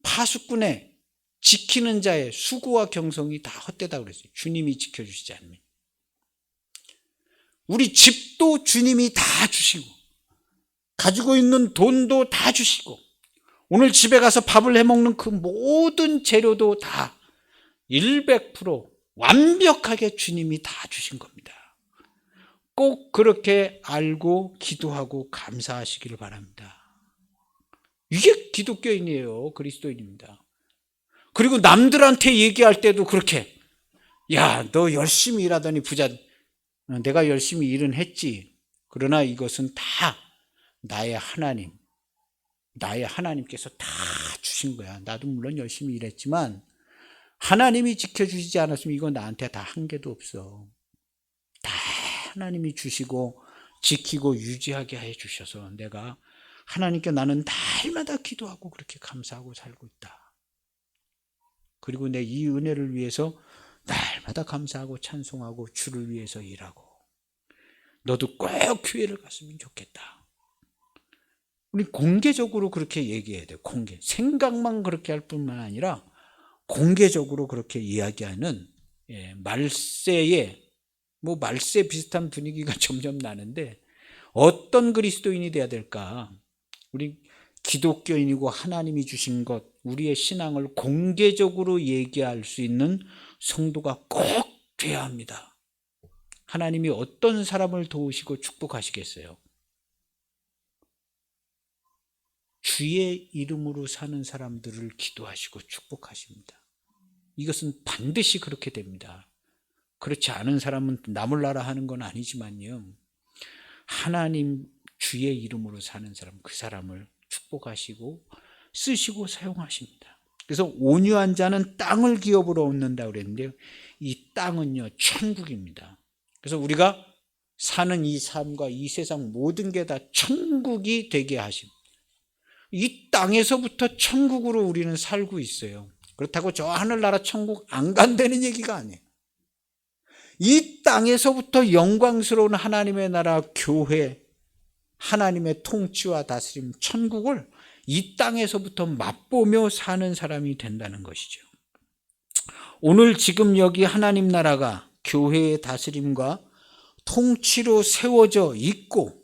파수꾼의 지키는 자의 수고와 경성이 다 헛되다 그랬어요. 주님이 지켜주시지 않으면. 우리 집도 주님이 다 주시고, 가지고 있는 돈도 다 주시고, 오늘 집에 가서 밥을 해먹는 그 모든 재료도 다 100% 완벽하게 주님이 다 주신 겁니다. 꼭 그렇게 알고 기도하고 감사하시기를 바랍니다. 이게 기독교인이에요. 그리스도인입니다. 그리고 남들한테 얘기할 때도 그렇게, 야, 너 열심히 일하더니 부자, 내가 열심히 일은 했지. 그러나 이것은 다 나의 하나님께서 다 주신 거야. 나도 물론 열심히 일했지만 하나님이 지켜주시지 않았으면 이거 나한테 다 한 개도 없어. 다 하나님이 주시고 지키고 유지하게 해주셔서 내가 하나님께 나는 날마다 기도하고 그렇게 감사하고 살고 있다. 그리고 내 이 은혜를 위해서 날마다 감사하고 찬송하고 주를 위해서 일하고, 너도 꼭 교회를 갔으면 좋겠다. 우리 공개적으로 그렇게 얘기해야 돼요. 생각만 그렇게 할 뿐만 아니라 공개적으로 그렇게 이야기하는 말세에 말세 비슷한 분위기가 점점 나는데 어떤 그리스도인이 돼야 될까? 우리 기독교인이고 하나님이 주신 것, 우리의 신앙을 공개적으로 얘기할 수 있는 성도가 꼭 돼야 합니다. 하나님이 어떤 사람을 도우시고 축복하시겠어요? 주의 이름으로 사는 사람들을 기도하시고 축복하십니다. 이것은 반드시 그렇게 됩니다. 그렇지 않은 사람은 나몰라라 하는 건 아니지만요. 하나님 주의 이름으로 사는 사람, 그 사람을 축복하시고 쓰시고 사용하십니다. 그래서 온유한 자는 땅을 기업으로 얻는다고 그랬는데요. 이 땅은요, 천국입니다. 그래서 우리가 사는 이 삶과 이 세상 모든 게 다 천국이 되게 하십니다. 이 땅에서부터 천국으로 우리는 살고 있어요. 그렇다고 저 하늘나라 천국 안 간다는 얘기가 아니에요. 이 땅에서부터 영광스러운 하나님의 나라, 교회, 하나님의 통치와 다스림, 천국을 이 땅에서부터 맛보며 사는 사람이 된다는 것이죠. 오늘 지금 여기 하나님 나라가 교회의 다스림과 통치로 세워져 있고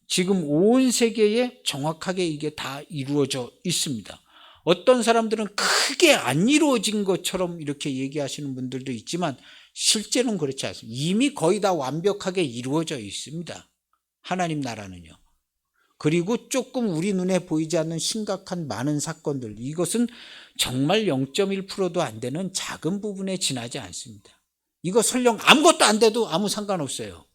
지금 온 세계에 정확하게 이게 다 이루어져 있습니다. 어떤 사람들은 크게 안 이루어진 것처럼 이렇게 얘기하시는 분들도 있지만 실제는 그렇지 않습니다. 이미 거의 다 완벽하게 이루어져 있습니다. 하나님 나라는요. 그리고 조금 우리 눈에 보이지 않는 심각한 많은 사건들, 이것은 정말 0.1%도 안 되는 작은 부분에 지나지 않습니다. 이거 설령 아무것도 안 돼도 아무 상관없어요.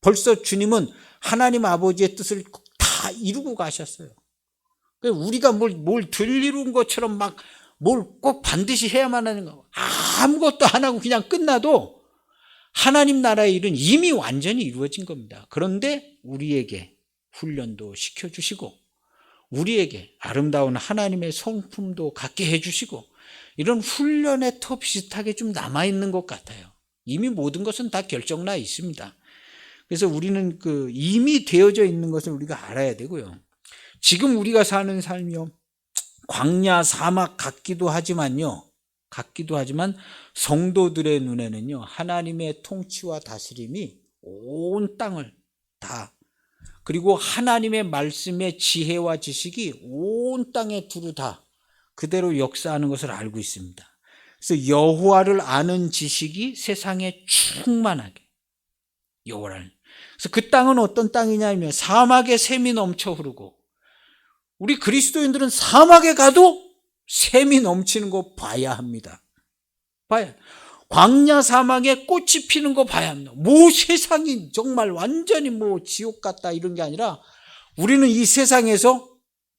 벌써 주님은 하나님 아버지의 뜻을 다 이루고 가셨어요. 우리가 뭘 덜 이룬 것처럼 막 뭘 꼭 반드시 해야만 하는 거, 아무것도 안 하고 그냥 끝나도 하나님 나라의 일은 이미 완전히 이루어진 겁니다. 그런데 우리에게 훈련도 시켜주시고 우리에게 아름다운 하나님의 성품도 갖게 해주시고 이런 훈련의 터 비슷하게 좀 남아있는 것 같아요. 이미 모든 것은 다 결정나 있습니다. 그래서 우리는 이미 되어져 있는 것을 우리가 알아야 되고요. 지금 우리가 사는 삶이요, 광야 사막 같기도 하지만 성도들의 눈에는요, 하나님의 통치와 다스림이 온 땅을 다, 그리고 하나님의 말씀의 지혜와 지식이 온 땅에 두루 다 그대로 역사하는 것을 알고 있습니다. 그래서 여호와를 아는 지식이 세상에 충만하게, 여호와를. 그래서 그 땅은 어떤 땅이냐면 사막에 샘이 넘쳐 흐르고, 우리 그리스도인들은 사막에 가도 샘이 넘치는 거 봐야 합니다. 광야 사막에 꽃이 피는 거 봐야 합니다. 세상이 정말 완전히 지옥 같다 이런 게 아니라 우리는 이 세상에서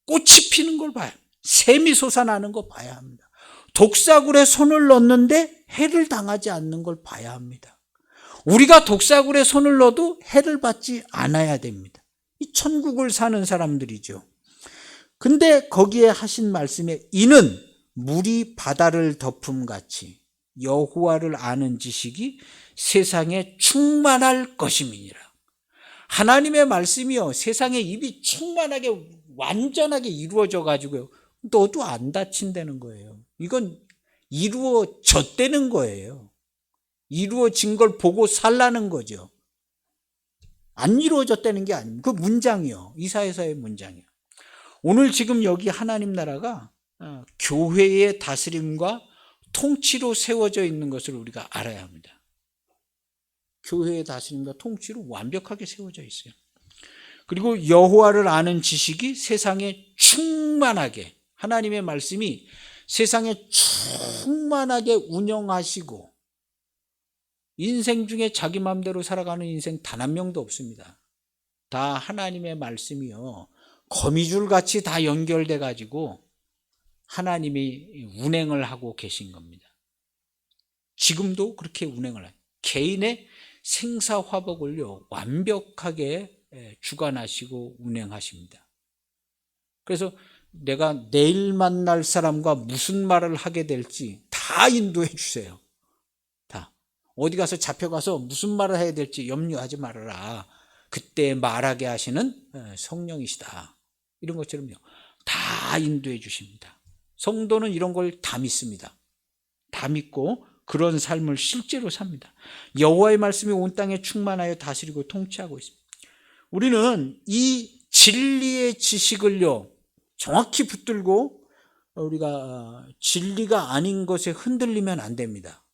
꽃이 피는 걸 봐야 합니다. 샘이 솟아나는 거 봐야 합니다. 독사굴에 손을 넣는데 해를 당하지 않는 걸 봐야 합니다. 우리가 독사굴에 손을 넣어도 해를 받지 않아야 됩니다. 이 천국을 사는 사람들이죠. 근데 거기에 하신 말씀에 이는 물이 바다를 덮음같이 여호와를 아는 지식이 세상에 충만할 것임이니라. 하나님의 말씀이요, 세상에 입이 충만하게 완전하게 이루어져 가지고요, 너도 안 다친다는 거예요. 이건 이루어졌다는 거예요. 이루어진 걸 보고 살라는 거죠. 안 이루어졌다는 게 아닙니다. 그 문장이요, 이사야서의 문장이요. 오늘 지금 여기 하나님 나라가 교회의 다스림과 통치로 세워져 있는 것을 우리가 알아야 합니다. 교회의 다스림과 통치로 완벽하게 세워져 있어요. 그리고 여호와를 아는 지식이 세상에 충만하게, 하나님의 말씀이 세상에 충만하게 운영하시고, 인생 중에 자기 마음대로 살아가는 인생 단 한 명도 없습니다. 다 하나님의 말씀이요, 거미줄 같이 다 연결돼 가지고 하나님이 운행을 하고 계신 겁니다. 지금도 그렇게 운행을 해요. 개인의 생사화복을요, 완벽하게 주관하시고 운행하십니다. 그래서 내가 내일 만날 사람과 무슨 말을 하게 될지 다 인도해 주세요. 다. 어디 가서 잡혀가서 무슨 말을 해야 될지 염려하지 말아라. 그때 말하게 하시는 성령이시다. 이런 것처럼요, 다 인도해 주십니다. 성도는 이런 걸 다 믿습니다. 다 믿고 그런 삶을 실제로 삽니다. 여호와의 말씀이 온 땅에 충만하여 다스리고 통치하고 있습니다. 우리는 이 진리의 지식을요 정확히 붙들고 우리가 진리가 아닌 것에 흔들리면 안 됩니다.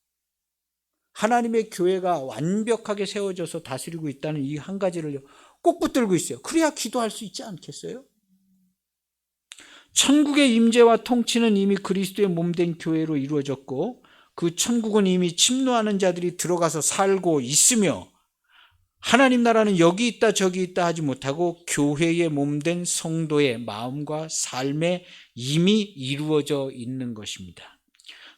하나님의 교회가 완벽하게 세워져서 다스리고 있다는 이 한 가지를 꼭 붙들고 있어요. 그래야 기도할 수 있지 않겠어요? 천국의 임재와 통치는 이미 그리스도의 몸된 교회로 이루어졌고 그 천국은 이미 침노하는 자들이 들어가서 살고 있으며 하나님 나라는 여기 있다 저기 있다 하지 못하고 교회의 몸된 성도의 마음과 삶에 이미 이루어져 있는 것입니다.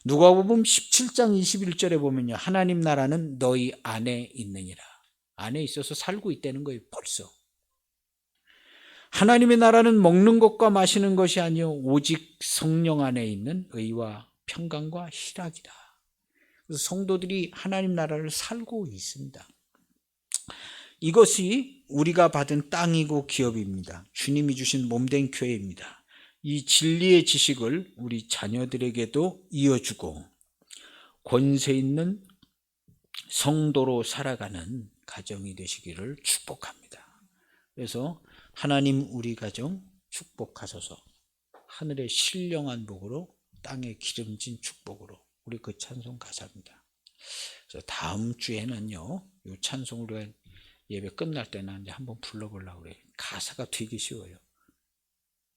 누가복음 17장 21절에 보면요. 하나님 나라는 너희 안에 있느니라. 안에 있어서 살고 있다는 거예요. 벌써. 하나님의 나라는 먹는 것과 마시는 것이 아니요 오직 성령 안에 있는 의와 평강과 희락이다. 그래서 성도들이 하나님 나라를 살고 있습니다. 이것이 우리가 받은 땅이고 기업입니다. 주님이 주신 몸된 교회입니다. 이 진리의 지식을 우리 자녀들에게도 이어주고 권세 있는 성도로 살아가는 가정이 되시기를 축복합니다. 그래서 하나님 우리 가정 축복하소서. 하늘의 신령한 복으로 땅에 기름진 축복으로 우리 그 찬송 가사입니다. 그래서 다음 주에는요 이 찬송을 우리가 예배 끝날 때는 이제 한번 불러보려고 그래요. 가사가 되게 쉬워요.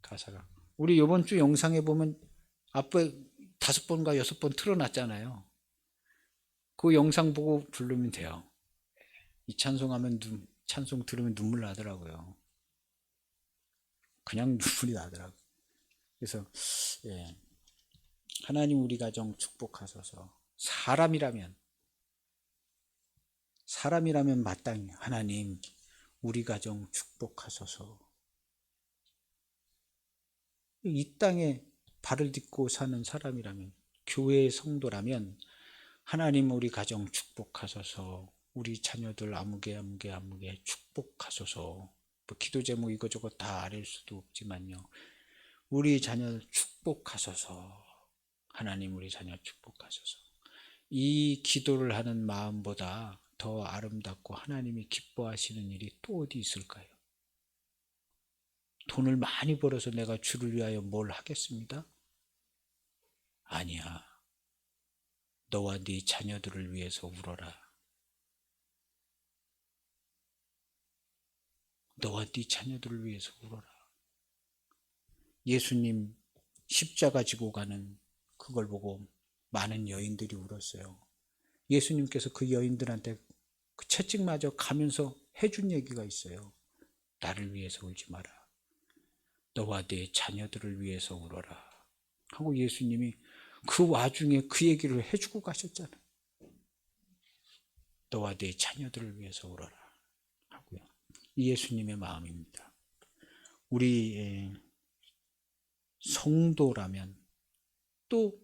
가사가 우리 이번 주 영상에 보면 앞에 5번과 6번 틀어놨잖아요. 그 영상 보고 부르면 돼요. 이 찬송하면 찬송 들으면 눈물 나더라고요. 그냥 눈물이 나더라고요. 그래서 하나님 우리 가정 축복하소서. 사람이라면 마땅히 하나님 우리 가정 축복하소서. 이 땅에 발을 딛고 사는 사람이라면 교회의 성도라면 하나님 우리 가정 축복하소서. 우리 자녀들 아무개 축복하소서. 뭐 기도 제목 이것저것 다 아릴 수도 없지만요. 우리 자녀 축복하소서. 하나님 우리 자녀 축복하소서. 이 기도를 하는 마음보다 더 아름답고 하나님이 기뻐하시는 일이 또 어디 있을까요? 돈을 많이 벌어서 내가 주를 위하여 뭘 하겠습니다? 아니야. 너와 네 자녀들을 위해서 울어라. 너와 네 자녀들을 위해서 울어라. 예수님 십자가 지고 가는 그걸 보고 많은 여인들이 울었어요. 예수님께서 그 여인들한테 그 채찍마저 가면서 해준 얘기가 있어요. 나를 위해서 울지 마라. 너와 네 자녀들을 위해서 울어라. 하고 예수님이 그 와중에 그 얘기를 해주고 가셨잖아요. 너와 네 자녀들을 위해서 울어라. 하고요. 이 예수님의 마음입니다. 우리 성도라면 또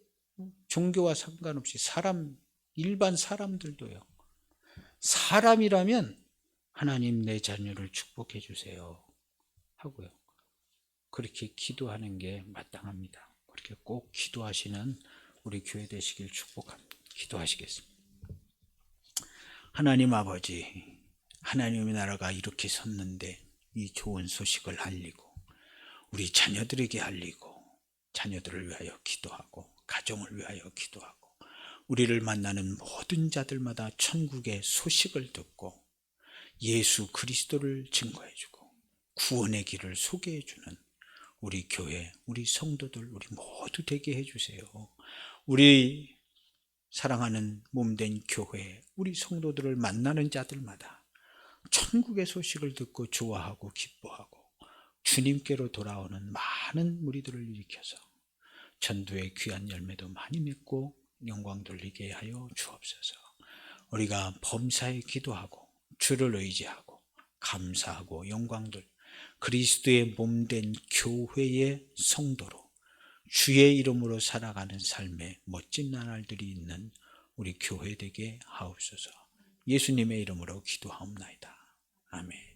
종교와 상관없이 일반 사람들도요. 사람이라면 하나님 내 자녀를 축복해 주세요. 하고요. 그렇게 기도하는 게 마땅합니다. 그렇게 꼭 기도하시는 우리 교회 되시길 축복합니다. 기도하시겠습니다. 하나님 아버지, 하나님의 나라가 이렇게 섰는데 이 좋은 소식을 알리고 우리 자녀들에게 알리고 자녀들을 위하여 기도하고 가정을 위하여 기도하고 우리를 만나는 모든 자들마다 천국의 소식을 듣고 예수 그리스도를 증거해주고 구원의 길을 소개해주는 우리 교회, 우리 성도들, 우리 모두 되게 해주세요. 우리 사랑하는 몸된 교회, 우리 성도들을 만나는 자들마다 천국의 소식을 듣고 좋아하고 기뻐하고 주님께로 돌아오는 많은 무리들을 일으켜서 전도의 귀한 열매도 많이 맺고 영광 돌리게 하여 주옵소서. 우리가 범사에 기도하고 주를 의지하고 감사하고 영광 돌 그리스도의 몸된 교회의 성도로 주의 이름으로 살아가는 삶의 멋진 나날들이 있는 우리 교회 되게 하옵소서. 예수님의 이름으로 기도하옵나이다. 아멘.